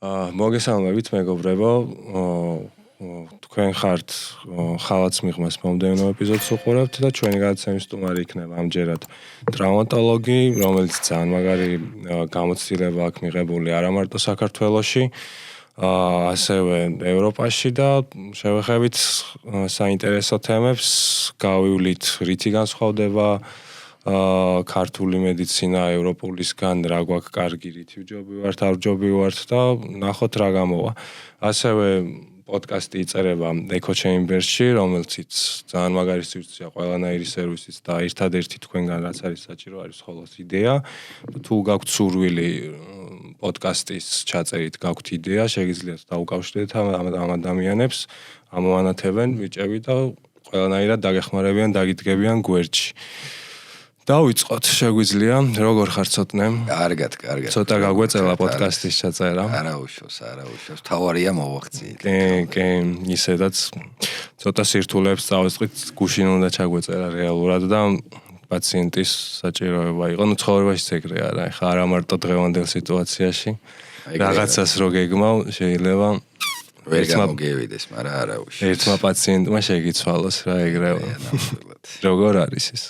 მოგესალმებით მეგობრებო, თქვენ ხართ ხალაც მიღმას მომდევნო ეპიზოდს უყურებთ და ჩვენი გადაცემის სტუმარი იქნება ამჯერად ტრავმატოლოგი, რომელიც ძალიან მაგარი გამოცდილება აქვს მიღებული არა მარტო საქართველოში, ასევე ევროპაში და შევეხებით საინტერესო თემებს, გავივლით რითი განსხვავდება ქართული მედიცინა ევროპულისგან, რა გვაქვს კარგი, რითი ვჯობი ვართ, არ ვჯობი ვართ და ნახოთ რა გამოვა. ასევე პოდკასტი იწერება Echo Chamber-ში, რომელშიც ძალიან მაგარი სივრცეა ყველანაირი სერვისიც და ერთადერთი თქვენგან რაც არის საჭირო არის ხოლოს იდეა. თუ გაქვთ სურვილი პოდკასტის ჩაწერით, გაქვთ იდეა, შეგიძლიათ დაუკავშირდეთ ამ ადამიანებს, ამოანათებენ ბიჭები და ყველანაირად დაგეხმარებიან, დაგიდგებიან გვერდში. დავიწყოთ, შეგვიძლია, როგორ ხარ ცოტნე? კარგად. ცოტა გაგვეწელა პოდკასტის ჩაწერა. არა უშავს. თავარია მოვახციეთ. კი, ისედაც ცოტა სირთულეებს წავეწყით, გუშინ უნდა ჩაგვეწერა რეალურად და პაციენტის საჭიროება იყო. ნუ ცხოვრებაშიც ეგრეა რა, ხა არა მარტო დღევანდელ სიტუაციაში. რაღაცას რო გეგმავ, შეიძლება ვერ გამოგევიდეს, მაგრამ არა უშავს. ერთმა პაციენტმა შეგიცვალოს რა ეგრევა. როგორ არის ის?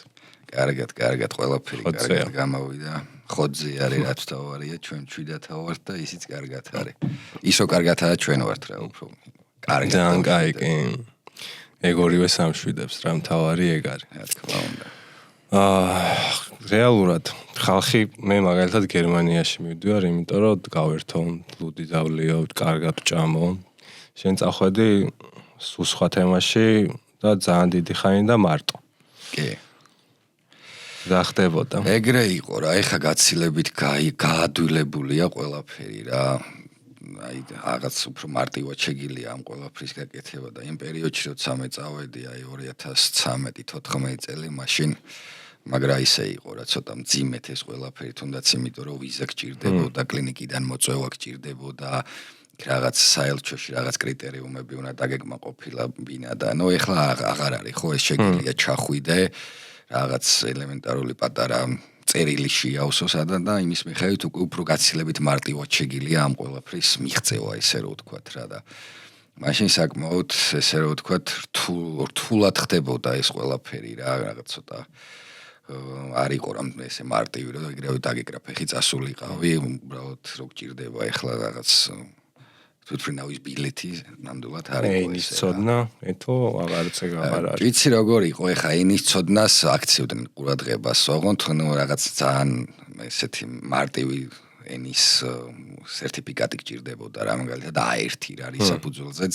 კარგად, ყველაფერი კარგად გამოვიდა. ხოძე არის რაც თავარია, ჩვენ ჩვიდათა ვართ და ისიც კარგად არის. ისო კარგადაა ჩვენ ვართ რა, უფრო კარგად. ძალიან კაი, კი. ეგორივე სამშვიდებს რა, თავარი ეგ არის. რა თქმა უნდა. რეალურად ხალხი მე მაგალითად გერმანიაში მივდივარ, იმიტომ რომ გავერთო, ლუდი დავლიო, კარგად ვჭამო. შენ წახვედი სულ სხვა თემაში და ძალიან დიდი ხანი და მარტო. კი. რა ხდებოდა? ეგრე იყო რა, ეხა გაცილებით გაადვილებულია ყველაფერი რა. აი რაღაც უფრო მარტივად შეგიძლია ამ ყველაფრის გაკეთება და იმ პერიოდში როცა მე წავედი, აი 2013-14 წელი მაშინ მაგრამ ისე იყო რა, ცოტა მძიმეთ ეს ყველაფერი, თუნდაც იმიტომ რომ ვიზა გჭირდებოდა, კლინიკიდან მოწვევა გჭირდებოდა, რაღაც საელჩოში რაღაც კრიტერიუმები უნდა დაგეგმაყოფილა ბინა და ნუ ეხლა აღარ არის ხო ეს შეგიძლია ჩახვიდე რაღაც ელემენტარული პატარა წერილი შეავსოს და იმის მიხედვით უფრო გაცილებით მარტივად შეგიძლია ამ ყველაფრის მიღწევა, ესე რომ ვთქვათ რა და მაშინ საკმაოდ ესე რომ ვთქვათ რთულად ხდებოდა ეს ყველაფერი რა, რაღაც ცოტა არ იყო რა ესე მარტივი რომ ეგრევე დაგეკრა ფეხი წასულიყავი, უბრალოდ რო გჭირდება ეხლა რაღაც თვითფრინავის ბილეთი ნამდვილად არ იყო ენის ცოდნა, ეთო აღარც აღარ არის. ვიცი როგორ იყო, ეხა ენის ცოდნას აქციოდან ყურადღებას ვაღონთ, ნუ რაღაც ძალიან ესეთი მარტივი ენის სერტიფიკატი გჭირდებოდა რა, მაგალითად A1 რა არის საფუძველზეც,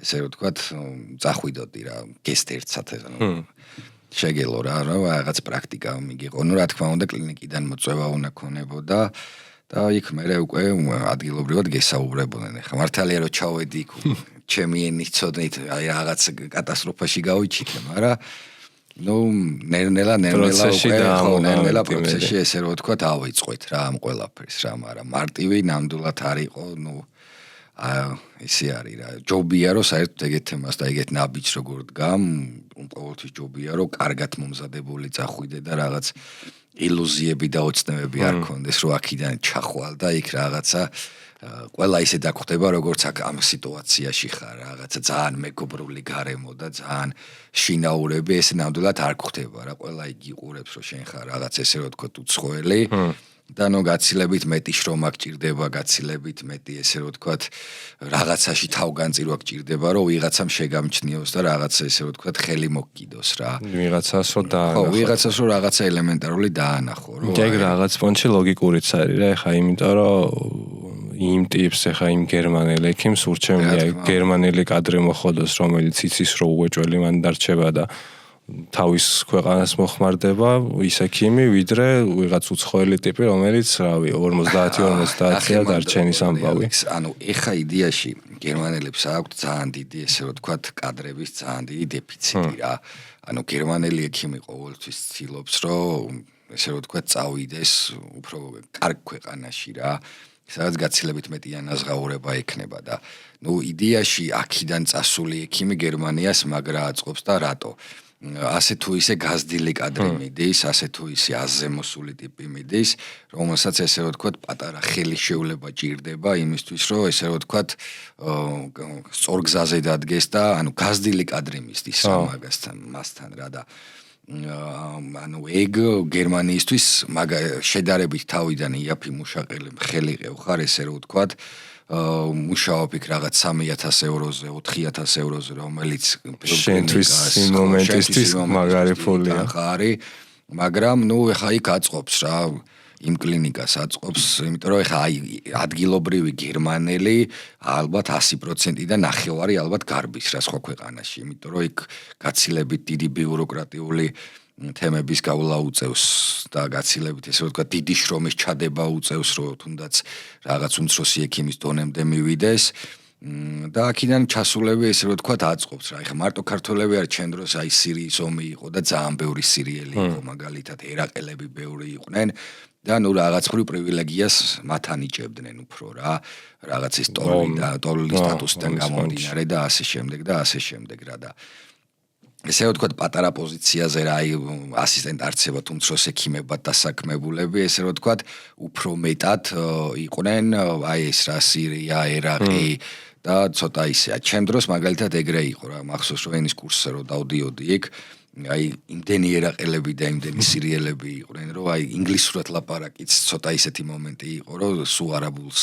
ესე რომ ვთქვათ, წახვიდოდი რა, გესტ 1 საათზე, შეგელო რა, რაღაც პრაქტიკა მიგიყო, ნუ რა თქმა უნდა კლინიკიდან მოწვევა უნდა ქონებოდა და იქ მე უკვე ადგილობრივად გესაუბრებოდნენ. ეხლა მართალია რომ ჩავედი იქ ჩემი ენის ცოდნით აი რაღაც კატასტროფაში გავიჩინე, მაგრამ ნუ ნერნელა პროცესში ესე რომ ვთქვათ ავიწყეთ რა ამ ყველაფერს რა, მაგრამ მარტივი ნამდვილად არ იყო, ნუ ისე არის რა, ჯობია რომ საერთოდ ეგეთ თემას და ეგეთ ნაბიჯს როგორ დგამ, ყოველთვის ჯობია რომ კარგად მომზადებული წახვიდე და რაღაც ილუზიები და ოცნებები არ ქონდეს, რომ აქიდან ჩახვალ და იქ რაღაცა ყველა ისე დაგხვდება, როგორც აქ ამ სიტუაციაში ხარ, რაღაცა ძალიან მეგობრული გარემო და ძალიან შინაურები, ეს ნამდვილად არ გვხდება რა, ყველა იგი იყურებს, რომ შენ ხარ რაღაც ესე რომ ვთქვათ უცხოელი და ნუ გაცილებით მეტი შრომა გჭირდება, გაცილებით მეტი ესე რომ ვთქვათ რაღაცაში თავგანწირვა გჭირდება, რომ ვიღაცამ შეგამჩნიოს და რაღაცა ესე რომ ვთქვათ ხელი მოგკიდოს რა. ვიღაცას რომ დაანახო. ხო, ვიღაცას რომ რაღაცა ელემენტარული დაანახო, რომ ეგ რაღაც პონჩი ლოგიკურიც არის რა, ეხა იმიტომ რომ იმ ტიპს ეხა იმ გერმანელ ექიმს ურჩევნია გერმანელი კადრი მოხოდოს, რომელიც იცის რომ უეჭველი მან დარჩება და თავის ქვეყანას მოხმარდება ის ექიმი, ვიდრე ვიღაც უცხოელი ტიპი, რომელიც რავი 50-50-ია დარჩენის ამბავი. ანუ ეხა იდეაში გერმანელებს აქვთ ძალიან დიდი ესე რომ ვთქვათ კადრების ძალიან დიდი დეფიციტი რა. ანუ გერმანელი ექიმი ყოველთვის ცდილობს რომ ესე რომ ვთქვათ წავიდეს უფრო კარგ ქვეყანაში რა. სადაც გაცილებით მეტი ანაზღაურება ექნება და ნუ იდეაში აქიდან წასული ექიმი გერმანიას მაგრა აწყობს და რატო? ასე თუ ისე გაზრდილი კადრი მიდის, ასე თუ ისე აზემოსული ტიპი მიდის, რომელსაც ესე რომ ვთქვათ, პატარა ხელი შეულება ჭირდება იმისთვის, რომ ესე რომ ვთქვათ, სწორ გზაზე დადგეს და ანუ გაზრდილი კადრი მისდის რა მაგასთან, მასთან რა და ანუ ეგ გერმანიისთვის შედარებით თავიდან იაფი მუშაყელი ხელიყევ ხარ ესე რომ ვთქვათ მუშაობ იქ რაღაც 3000 ევროზე, 4000 ევროზე, რომელიც შენთვის იმ მომენტისთვის მაგარი ფულია. მაგრამ ნუ ეხა იქ აწყობს რა, იმ კლინიკას აწყობს, იმიტომ რომ ეხა აი ადგილობრივი გერმანელი ალბათ 100% და ნახევარი ალბათ გარბის რა სხვა ქვეყანაში, იმიტომ რომ იქ გაცილებით დიდი ბიუროკრატიული თემების გავლა უწევს და გაცილებით ესე ვთქვათ დიდი შრომის ჩადება უწევს რომ თუნდაც რაღაც უმცროსი ექიმის დონემდე მივიდეს და აქედან ჩასულები ესე ვთქვათ აწყობს რა ეხლა მარტო ქართველები არ ჩემ დროს აი სირიის ომი იყო და ძალიან ბევრი სირიელი იყო მაგალითად ერაყელები ბევრი იყვნენ და ნუ რაღაც ხრი პრივილეგიას მათ ანიჭებდნენ უფრო რა რაღაც ის ტოლი სტატუსიდან გამომდინარე და ასე შემდეგ რა და ესე ვთქვათ პატარა პოზიციაზე რა აი ასისტენტ არცებად უმცროს ექიმებად დასაქმებულები ესე ვთქვათ უფრო მეტად იყვნენ აი ეს რა სირია ერაყი და ცოტა ისეა ჩემ დროს მაგალითად ეგრე იყო რა მახსოვს რომ ენის კურსზე რომ დავდიოდი იქ აი იმდენი ერაყელები და იმდენი სირიელები იყვნენ რომ აი ინგლისურად ლაპარაკიც ცოტა ისეთი მომენტი იყო რომ სულ არაბულს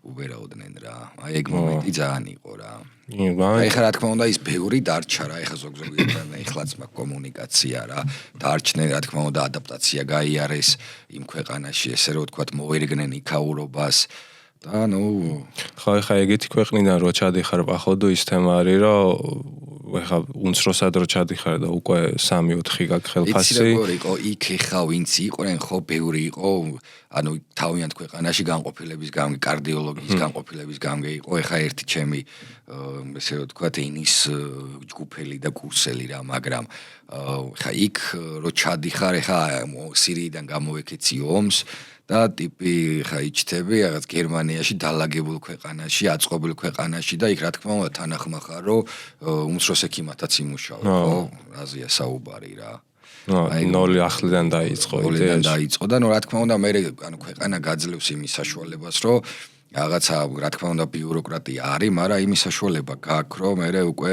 უბერავდნენ რა აი ეგ მომენტი ძალიან იყო რა აი ხა რა თქმა უნდა ის ბევრი დარჩა რა ეხა ზოგ-ზოგიერთთან ეხლაც მაგ კომუნიკაცია რა დარჩნენ რა თქმა უნდა ადაპტაცია გაიარეს იმ ქვეყანაში ესე რომ ვთქვათ მოერგნენ იქაურობას და ნუ ხა ეგეთი ქვეყნიდან რო ჩადიხარ პახოვდო ის თემა არის რომ ეხა უმცროსად რო ჩადიხარ და უკვე 3-4 გაქვს ხელფასი იცი როგორ იყო იქ ეხა ვინც იყვნენ ხო ბევრი იყო ანუ თავიანთ ქვეყანაში განყოფილების გამგე კარდიოლოგიის განყოფილების გამგე იყო ეხა ერთი ჩემი ესე რომ ვთქვათ ენის ჯგუფელი და კურსელი რა მაგრამ ეხა იქ რო ჩადიხარ ეხა სირიიდან გამოვეკეცი ომს და ტიპი ხა იჩთები რაღაც გერმანიაში დალაგებულ ქვეყანაში, აწყობილ ქვეყანაში და იქ რა თქმა უნდა თანახმახარ რომ უმცროს ექიმათაც იმუშავე, ხო? აზია საუბარი რა. აი ნოლი ახლიდან დაიწყო და ნუ რა თქმა უნდა მე ანუ ქვეყანა გაძლევს იმის საშუალებას რომ რაღაცა რა თქმა უნდა ბიუროკრატია არის, მაგრამ იმის საშუალება გაქვს რომ მე უკვე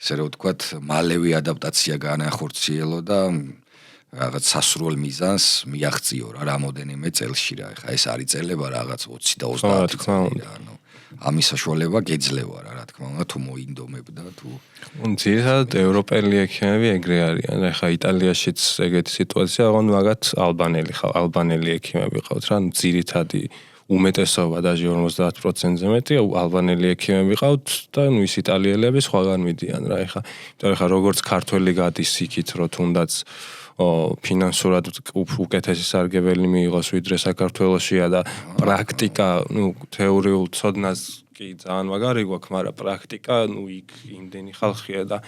ესე რომ ვთქვათ მალევე ადაპტაცია განახორციელო და რაღაც სასრულ მიზანს მიაღწიო რა რამოდენიმე წელში რა ეხა ეს არის წელება რაღაც 20 და 30 წელი რა ანუ ამის საშუალება გეძლევა რა თქმა უნდა თუ მოინდომებ და თუ ძირითადად ევროპელი ექიმები ეგრე არიან ეხა იტალიაშიც ეგეთი სიტუაცია აღონ მაგათ ალბანელი ექიმები ყავთ რა ძირითადი უმეტესობა და 50%-ზე მეტი ალბანელი ექიმები ყავთ და ნუ ის იტალიელები სხვაგან მიდიან რა ეხა იმიტომ ეხა როგორც ქართველი გადის იქით რო თუნდაც ფინანსურად უკეთესი სარგებელი მიიღოს ვიდრე საქართველოშია და პრაქტიკა, ნუ თეორიულ ცოდნას კი ძალიან მაგარი გვაქვს, მაგრამ პრაქტიკა, ნუ იქ იმდენი ხალხია და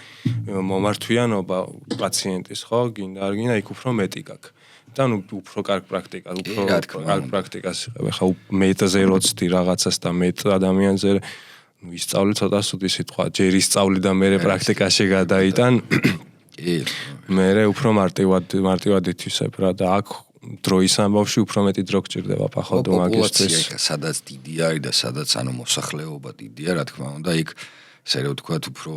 მომართვიანობა პაციენტის, ხო, გინდა არ გინდა, იქ უფრო მეტი გაქვს. და ნუ უფრო კარგ პრაქტიკას, უფრო კარგ პრაქტიკას იღებ. ხა მეტზე როცდი რაღაცას და მეტ ადამიანზე ნუ ისწავლი ცოტა სუდი სიტყვა, ჯერ ისწავლი და მერე პრაქტიკაში გადაიტან. მე უფრო მარტივად ითვისებ რა და აქ დროის ამბავში უფრო მეტი დრო გჭირდება პახოვდო მაგისტრის სადაც დიდი არის და სადაც ანუ მოსახლეობა დიდია რა თქმა უნდა იქ ესე რომ ვთქვათ უფრო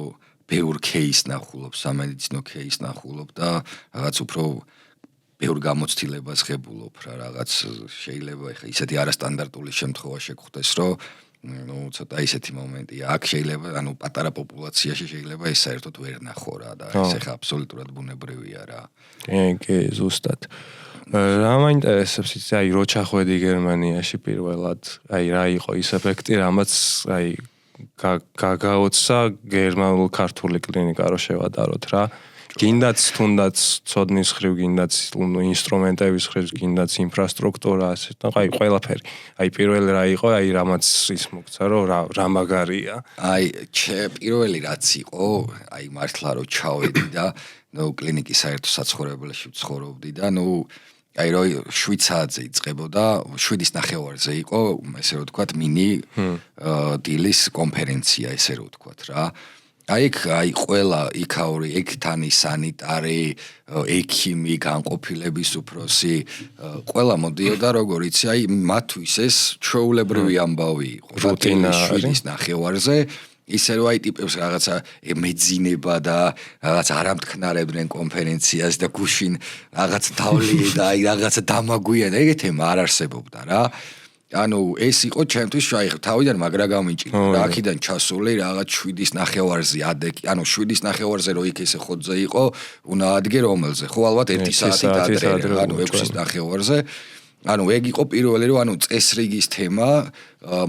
ბევრ кейს ნახულობ სამედიცინო кейს ნახულობ და რაღაც უფრო ბევრ გამოცდილებას ღებულობ რა რაღაც შეიძლება ეხა ისეთი არასტანდარტული შემთხვევა შეგხვდეს რომ ну ცოტა ისეთი მომენტია აქ შეიძლება ანუ პატარა პოპულაციაში შეიძლება ეს საერთოდ ვერ ნახო რა და ეს ახლა აბსოლუტურად ბუნებრივია რა კი ზუსტად რა მაინტერესებს იცი აი რო ჩახვედი გერმანიაში პირველად აი რა იყო ის ეფექტი რამაც აი გაგაოცა გერმანულ ქართული კლინიკა რო შევადაროთ რა გინდაც თუნდაც ცოდნის ხრივ გინდაც ინსტრუმენტების ხრივ გინდაც ინფრასტრუქტურა ასე და აი ყველაფერი აი პირველი რა იყო აი რამაც ის მოგცა რომ რა მაგარია აი პირველი რაც იყო აი მართლა რომ ჩავედი და ნუ კლინიკის საერთო საცხოვრებელში ვცხოვრობდი და ნუ აი რო 7 საათზე იწყებოდა 7:30-ზე იყო ესე რომ ვთქვათ მინი დილის კონფერენცია ესე რომ ვთქვათ რა აი ყველა იქაური ექთანი სანიტარი ექიმი განყოფილების უფროსი ყველა მოდიოდა როგორ იცი აი მათთვის ეს ჩვეულებრივი ამბავი იყო რუტინა შვიდის ნახევარზე ისე რომ აი ტიპებს რაღაცა მეძინება და რაღაც არამტკნარებდნენ კონფერენციას და გუშინ რაღაც თავლი და აი რაღაცა დამაგვიანა ეგეთი არ არსებობდა რა ანუ ეს იყო ჩემთვის აი თავიდან მაგრა გამიჭირდა რა აქედან ჩასული რაღაც 7-ის ნახევარზე ადეკი ანუ 7-ის ნახევარზე რო იქ ესე ხოძე იყო უნდა ადგე რომელზე ხო ალბათ 1 საათი ადრე ანუ 6-ის ნახევარზე ანუ ეგ იყო პირველი რომ ანუ წესრიგის თემა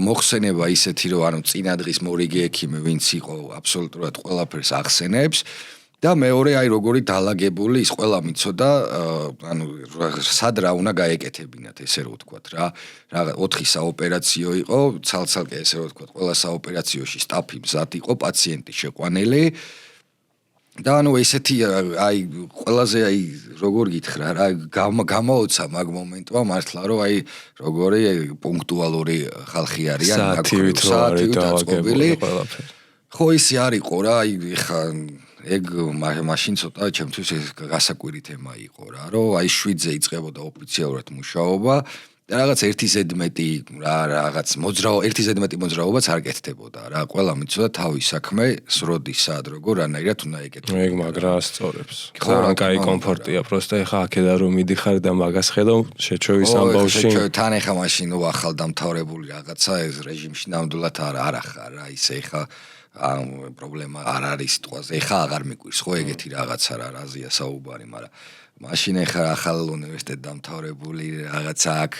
მოხსენება ისეთი რომ ანუ წინა დღის მორიგი ექიმი ვინც იყო აბსოლუტურად ყველაფერს ახსენებს და მეორე აი როგორი დაალაგებული ის ყველა მიცოდა ანუ სად რა უნდა გაეკეთებინათ ესე რო ვთქვათ რა 4 საოპერაციო იყო ცალ-ცალკე ესე რო ვთქვათ ყველა საოპერაციოში სტაფი მზად იყო პაციენტი შეყვანილი და ანუ ესეთი აი ყველაზე აი როგორ გითხრა რა გამოოცა მაგ მომენტმა მართლა რომ აი როგორი პუნქტუალური ხალხი არიან საათივით დაწყობილი ხო ისე არისო რა აი ხა ეგ მაშინ ცოტა ჩემთვის ეს გასაკვირი თემა იყო რა რომ აი 7-ზე იწყებოდა ოფიციალურად მუშაობა და რაღაც 1/11 რაღაც მოძრაობაც არ კეთდებოდა რა ყველა მიცოდა თავის საქმე სროდის სად როგორ რანაირად უნდა ეკეთებინა ეგ მაგრა ასწორებს ძალიან კაი კომფორტია პროსტა ეხა აქედან რომ მიდიხარ და მაგას ხედავ შეჩოვის ამბავში თან ეხა მაშინ ახალ დამთავრებული რაღაცა ეს რეჟიმში ნამდვილად არ ახარ რა ისე ეხა პრობლემა არ არის სიტყვაზე ეხა აღარ მიგვირს ხო ეგეთი რაღაცა რა რაზეა საუბარი მაგრამ მაშინ ეხა ახალ უნივერსიტეტ დამთავრებული რაღაცა აქ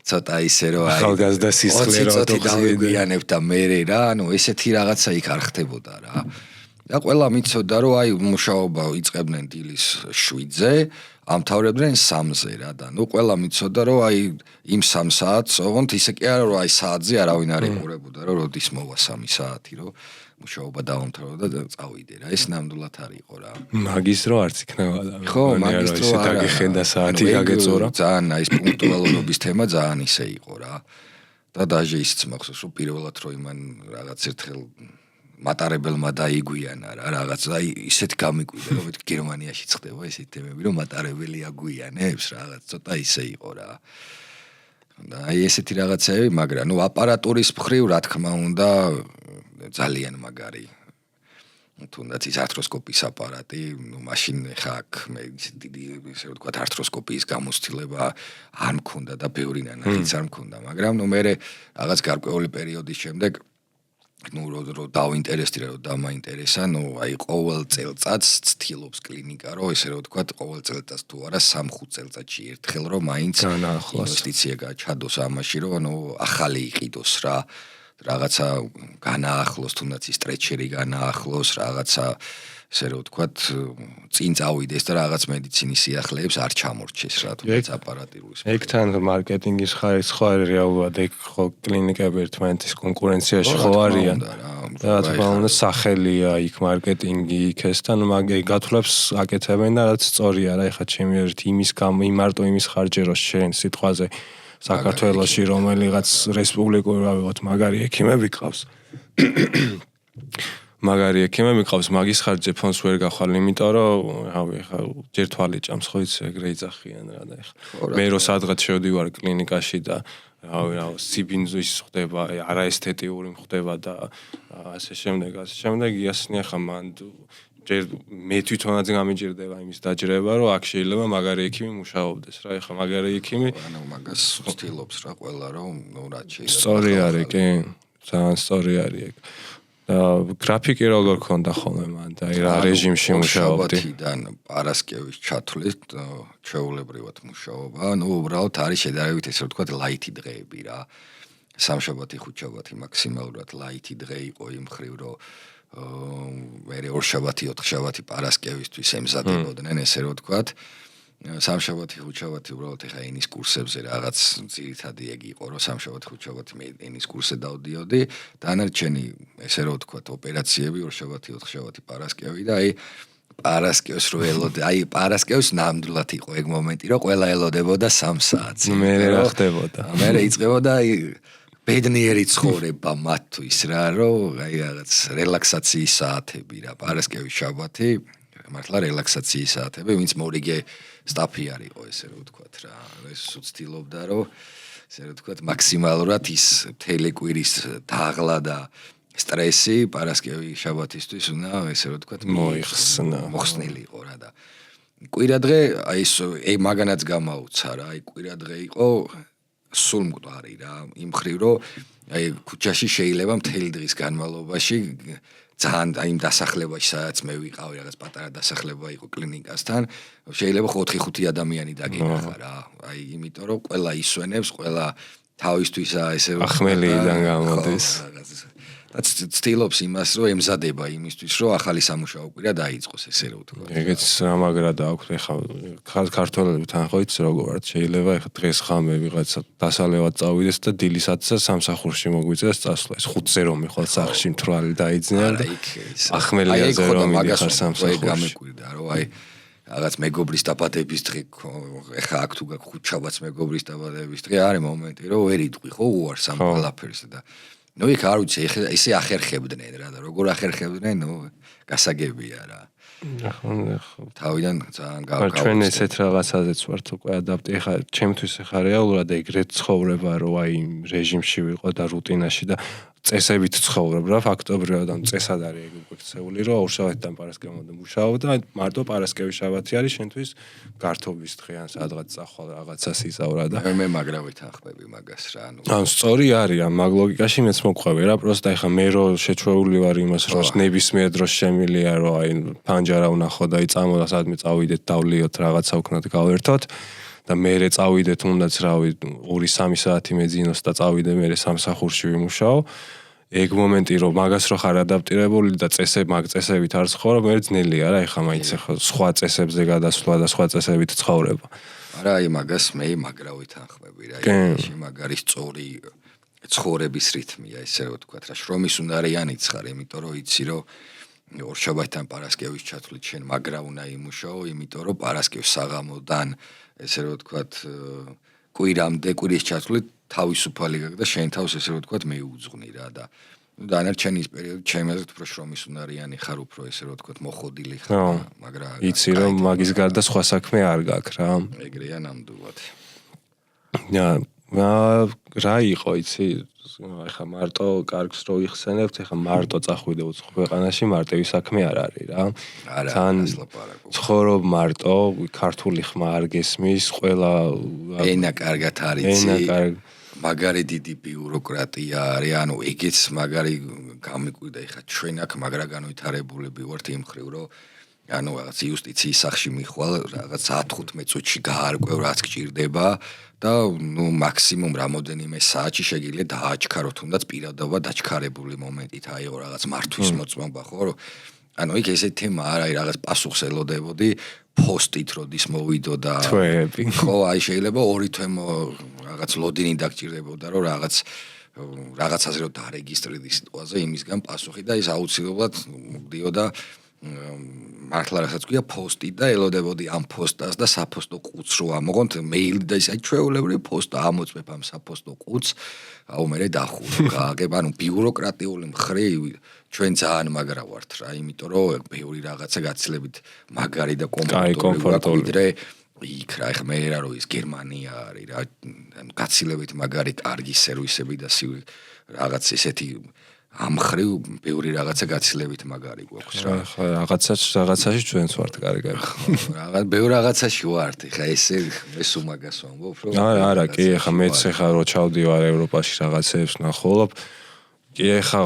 ცოტა ისე რომ აი ახალგაზრდა სისხლი რა დავიგვიანებ და მე რა ანუ ესეთი რაღაცა იქ არ ხდებოდა რა და ყველა მიცოდა რომ აი მუშაობა იწყებდნენ დილის 7-ზე ამთავრებდნენ 3-ზე რა და ნუ ყველა მიცოდა რომ აი იმ 3 საათს ოღონდ ისე კი არა რომ აი საათზე არავინ არ ეყურებოდა რომ როდის მოვა 3 საათი რომ მუშაობა დაამთავრა და წავიდე რა ეს ნამდვილად არ იყო რა მაგისტრო არც იქნება და ხო მაგისტრო არ დაგიხენდა საათი გაგეწორა ძალიან აი ეს პუნქტუალურობის თემა ძალიან ისე იყო რა და დაჟე ისიც მახსოვს რომ პირველად რომ იმან რაღაც ერთხელ მატარებელმა დაიგვიანა რა რაღაც აი ისეთ გამიკვირდა რომ გერმანიაში ხდება ესეთი თემები რომ მატარებელი აგვიანებს რაღაც ცოტა ისე იყო რა და აი ესეთი რაღაცები მაგრამ ნუ აპარატურის მხრივ რა თქმა უნდა ძალიან მაგარი თუნდაც ის ართროსკოპის აპარატი ნუ მაშინ ხა აქ მე დიდი ესე ვთქვათ ართროსკოპიის გამოცდილება არ მქონდა და ბევრი ნანახიც არ მქონდა მაგრამ ნუ მე რაღაც გარკვეული პერიოდის შემდეგ ნუ რო დავინტერესტირე რომ დამაინტერესა ნუ აი ყოველ წელწადს ცდილობს კლინიკა რომ ესე რომ ვთქვათ ყოველ წელწადს თუ არა 3-5 წელწადში ერთხელ რომ მაინც ინვესტიცია გაჩადოს ამაში რომ ნუ ახალი იყიდოს რა რაღაცა განაახლოს თუნდაც ის სტრეჩერი განაახლოს რაღაცა ესე რომ ვთქვათ წინ წავიდეს და რაღაც მედიცინის სიახლეებს არ ჩამორჩეს რა თუნდაც აპარატურის ეგთან მარკეტინგის ხარისხი ხო არის რეალურად ეგ ხო კლინიკები ერთმანეთის კონკურენციაში ხო არიან და თქმა უნდა სახელია იქ მარკეტინგი იქ ეს თან მაგ გათვლებს აკეთებენ და რაც სწორია რა ეხა ჩემი ერთ იმის გამო მარტო იმის ხარჯეროს შენ სიტყვაზე საქართველოში რომელიღაც რესპუბლიკური რა ვიღოთ მაგარი ექიმები ყავს მაგარი ექიმები ყავს მაგის ხარჯზე ფონს ვერ გახვალ იმიტომ რომ რავი ხა ჯერ თვალი ჭამს ხო იცი ეგრე იძახიან რა და ხა მე რო სადღაც შევდივარ კლინიკაში და რავი სიბინძვის ხდება არაესთეტიური ხდება და ასე შემდეგ იასნია ხა მან ჯერ მე თვითონაც გამიჭირდება იმის დაჯერება რომ აქ შეიძლება მაგარი ექიმი მუშაობდეს რა ეხა მაგარი ექიმი ანუ მაგას ვცდილობს რა ყველა რომ ნუ რაც შეიძლება სწორი არის კი ძალიან სწორი არის ეგ და გრაფიკი როგორ ქონდა ხოლმე მან და რა რეჟიმში მუშაობდი შაბათიდან პარასკევის ჩათვლით ჩვეულებრივად მუშაობა ნუ უბრალოდ არის შედარებით ესე ვთქვათ ლაითი დღეები რა სამშაბათი ხუთშაბათი მაქსიმალურად ლაითი დღე იყო იმ ხრივ რომ მე ორშაბათი ოთხშაბათი პარასკევისთვის ემზადებოდნენ ესე რომ ვთქვათ სამშაბათი ხუთშაბათი უბრალოდ ეხა ენის კურსებზე რაღაც ძირითადი ეგ იყო რომ სამშაბათი ხუთშაბათი მე ენის კურსზე დავდიოდი დანარჩენი ესე რომ ვთქვათ ოპერაციები ორშაბათი ოთხშაბათი პარასკევი და აი პარასკევს რო ელოდე აი პარასკევს ნამდვილად იყო ეგ მომენტი რომ ყველა ელოდებოდა 3 საათს მე რა ხდებოდა მე იწყებოდა აი ბედნიერი ცხოვრება მათთვის რა, რომ აი რაღაც რელაქსაციის საათები რა, პარასკევი, შაბათი, მართლა რელაქსაციის საათები, ვინც მორიგე სტაფი არისო, ესე რომ ვთქვათ რა. ეს უცდილობდა, რომ ესე რომ ვთქვათ, მაქსიმალურად ის თელეკვირის დაღლა და სტრესი პარასკევი, შაბათისთვის უნდა ესე რომ ვთქვათ, მოხსნილიყო რა და კვირადღე აი ეს მაგანაც გამაუცა რა, აი კვირადღე იყო სულ მკვდარი რა, იმ ხრივ რომ აი ქუჩაში შეიძლება მთელი დღის განმავლობაში ძალიან აი იმ დასახლებაში სადაც მე ვიყავი რაღაც პატარა დასახლება იყო კლინიკასთან შეიძლება 4-5 ადამიანი დაგინახა რა აი იმიტომ რომ ყველა ისვენებს ყველა თავისთვისა ესე ახმელიდან გამოდის და ცდილობს იმას რომ ემზადება იმისთვის რომ ახალი სამუშაო კვირა დაიწყოს ესე რომ ვთქვა ეგეც ამაგრად აქვს ეხა ქართველები თან ხო იცი როგორ ვართ შეიძლება ეხა დღეს ხამე ვიღაცა დასალევად წავიდეს და დილისათსა სამსახურში მოგვიწეს წასვლა ეს 5-ზე რომ მიხვალ სახში მთვრალი დაიძინე და ახმელიაზე რომ მიდიხარ სამსახურში გამეკვირდა რომ აი რაღაც მეგობრის დაბადების დღე ეხა აქ თუ გაქვს ხუთშაბათს მეგობრის დაბადების დღე არის მომენტი რომ ვერ იტყვი ხო უარს ამ ყველაფერს და ნუ იქ არ ვიცი ესე ახერხებდნენ რა და როგორ ახერხებდნენ ნუ გასაგებია რა თავიდან ძალიან გავაკეთე ჩვენ ესეთ რაღაცაზეც ვართ უკვე ადაპტი ეხა ჩემთვის ეხა რეალურად ეგრეთ ცხოვრება რომ აი რეჟიმში ვიყო და რუტინაში და წესებით ცხოვრობ რა ფაქტობრივად ამ წესად არის ეგ უკვე ქცეული რომ ორშაბათიდან პარასკევამდე მუშაობ და მარტო პარასკევი შაბათი არის შენთვის გართობის დღე ან სადღაც წახვალ რაღაცას იზავრა და მე მაგრავით ახმები მაგას რა ანუ სწორი არის ამ მაგ ლოგიკაში მეც მოყვები რა პროსტა ეხა მე რო შეჩვეული ვარ იმას რომ ნებისმიერ დროს შემილია რომ აი პანჯარა ვნახო და იწამოდა სადმე წავიდეთ დავლიოთ რაღაცა ვქნათ გავერთოთ და მერე წავიდეთ უნდაც რავი 2-3 საათი მეძინოს და წავიდე მერე სამსახურში ვიმუშაო ეგ მომენტი რომ მაგას რო ხარ ადაპტირებული და მაგ წესებით არ ცხოვრობ მე ძნელია რა ეხა მაინც ეხა სხვა წესებზე გადასვლა და სხვა წესებით ცხოვრება არა აი მაგას მე მაგრავით ახმები რა ის მაგარი სწორი ცხოვრების რითმია ესე რომ ვთქვათ რა შრომის უნარიანიც ხარ იმიტომ რომ იცი რომ ორშაბათიდან პარასკევის ჩათვლით შენ მაგრა უნდა იმუშაო იმიტომ რომ პარასკევს საღამოდან ესე რომ ვთქვათ კვირამდე კვირის ჩათვლით თავისუფალი გაქვს და შენ თავს ესე რომ ვთქვათ მეუძღვნი რა და დანარჩენი ის პერიოდი ჩემი აზრით უფრო შრომის უნარიანი ხარ უფრო ესე რომ ვთქვათ მოხოდილი ხარ მაგრამ იცი რომ მაგის გარდა სხვა საქმე არ გაქვს რა ეგრეა ნამდვილად რა იყო იცი ეხა მარტო კარგს რო იხსენებთ ეხა მარტო წახვიდე უცხო ქვეყანაში მარტივი საქმე არ არის რა თან ცხოვრობ მარტო ქართული ხმა არ გესმის ყველა ენა კარგად არიცი მაგარი დიდი ბიუროკრატია არის ანუ ეგეც მაგარი გამიკვირდა ეხა ჩვენ აქ მაგრა განვითარებულები ვართ იმ ხრივ რომ ანუ რაღაც იუსტიციის სახში მიხვალ რაღაც 10-15 წუთში გაარკვევ რაც გჭირდება და ნუ მაქსიმუმ რამოდენიმე საათში შეგიძლია დააჩქარო თუნდაც პირადობა დაჩქარებული მომენტით აიღო რაღაც მართვის მოწმობა ხო რომ ანუ იქ ესეთი თემა არ არის რაღაც პასუხს ელოდებოდი პოსტით როდის მოვიდო და თვეები ხო აი შეიძლება 2 თვე რაღაც ლოდინი დაგჭირდებოდა რომ რაღაცაზე რომ დარეგისტრირდი სიტუაციაზე იმისგან პასუხი და ის აუცილებლად მოდიოდა მართლა რასაც ქვია პოსტი და ელოდებოდი ამ პოსტას და საფოსტო ყუთს რო ამოღონთ მეილი და ისე ჩვეულებრივი პოსტა ამოწმებ ამ საფოსტო ყუთს აუ მე დახურო გააგებ ანუ ბიუროკრატიული მხრივ ჩვენ ძალიან მაგრა ვართ რა იმიტომ რომ ბევრი რაღაცა გაცილებით მაგარი და კომფორტული ვიდრე იქ რა ეხა მე რა რო ის გერმანია არის რა ანუ გაცილებით მაგარი კარგი სერვისები და რაღაც ესეთი ამ ხრივ ბევრი რაღაცა გაცილებით მაგარი გვაქვს რა. რაღაცაში ჩვენც ვართ კარგი. რაღაც ბევრ რაღაცაში ვართ. ეხა ესე ეს უმაგას ვამბობ რომ არა, კი, ეხა მეც ეხა რო ჩავდივარ ევროპაში რაღაცებს ნახულობ. კი, ეხა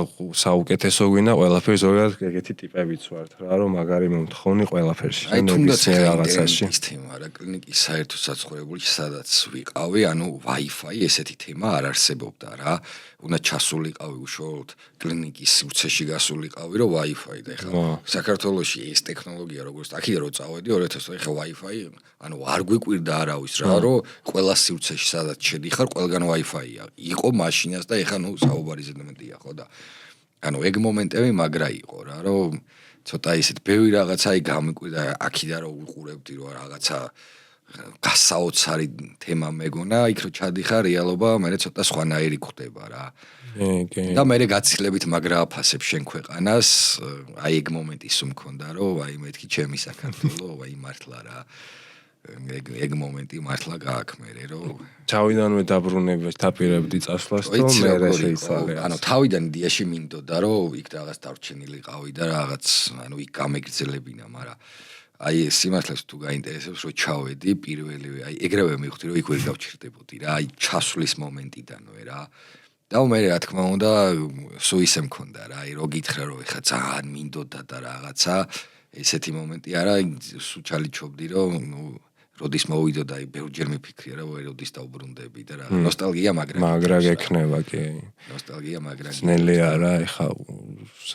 საუკეთესო გვინდა ყველაფერი ზოგადად ეგეთი ტიპებიც ვართ რა, რომ მაგარი მომთხოვნი ყველაფერში. აი თუნდაც რაღაცაში. ის თემა რა, კლინიკის საერთო საცხოვრებელში სადაც ვიყავი, ანუ Wi-Fi ესეთი თემა არ არსებობდა რა. უნდა ჩასულიყავი უშუალოდ კლინიკის სივრცეში გასულიყავი რომ Wi-Fi და ეხლა საქართველოში ეს ტექნოლოგია როგორც აქედან რო წავედი 2000 წელს ეხლა Wi-Fi ანუ არ გვიკვირდა არავის რა რომ ყველა სივრცეში სადაც შედიხარ ყველგან Wi-Fi-ია იყო მაშინაც და ეხლა ნუ საუბარი ზედმეტია ხო და ანუ ეგ მომენტები მაგრა იყო რა რომ ცოტა ისეთ ბევრი რაღაცაი გამიკვირდა აქედან რო ვიყურებდი რომ რაღაცა გასაოცარი თემა მეგონა, იქ რო ჩადიხარ რეალობა მე ცოტა სხვანაირი ხდება რა. და მე გაცილებით მაგრა აფასებ შენ ქვეყანას, აი ეგ მომენტი სულ მქონდა რომ აი მეთქი ჩემი საქართველო, აი მართლა რა. ეგ მომენტი მართლა გააქვს მე რომ თავიდანვე დაბრუნებას დაპირებდი წასვლას და მე შეიცვალე. ანუ თავიდან იდეაში მინდოდა რომ იქ რაღაც დარჩენილი ყავი და რაღაც ანუ იქ გამეგრძელებინა, მაგრამ აი ეს სიმართლეს თუ გაინტერესებს რომ ჩავედი პირველივე აი ეგრევე მივხვდი რომ იქ ვერ გავჩერდებოდი რა, აი ჩასვლის მომენტიდანვე რა. და მე რა თქმა უნდა სულ ისე მქონდა რა, აი რო გითხრა რომ ეხა ძალიან მინდოდა და რაღაცა ესეთი მომენტი არა, სულ ჩალიჩობდი რომ როდის მოვიდოდა აი ბევრჯერ მიფიქრია რა როდის დაუბრუნდები და რა ნოსტალგია მაგრა გექნება კი ნოსტალგია მაგრა ძნელი არა ეხა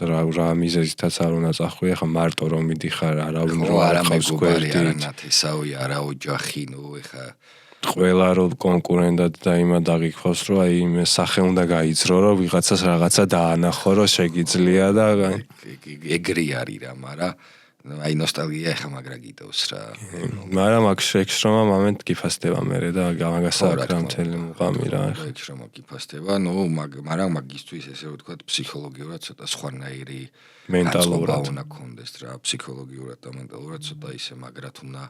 რა მიზეზითაც არ უნდა წახვი ეხა მარტო რომ მიდიხარ არავინ რო არ მეგობარი არა ნათესავი არა ოჯახი ნუ ეხა ყველა რო კონკურენტად და იმად აღიქواس რომ აი მე სახე უნდა გაიძრო რომ ვიღაცას რაღაცა დაანახო რომ შეგიძლია და ეგრი არის რა მაგრამ აი ნოსტალგია ეხა მაგრა გიტევს რა. მაგრამ აქ შექშრომა მომენტ გიფასდება მე და გამაგასაკრა მთელი მუღამი რა. შექშრომა გიფასდება, ნუ მაგრამ მაგისთვის ესე რომ ვთქვა ფსიქოლოგიურად ცოტა სხვანაირი მენტალურად უნდა კონდეს რა, ფსიქოლოგიურად და მენტალურად ცოტა ისე მაგრად უნდა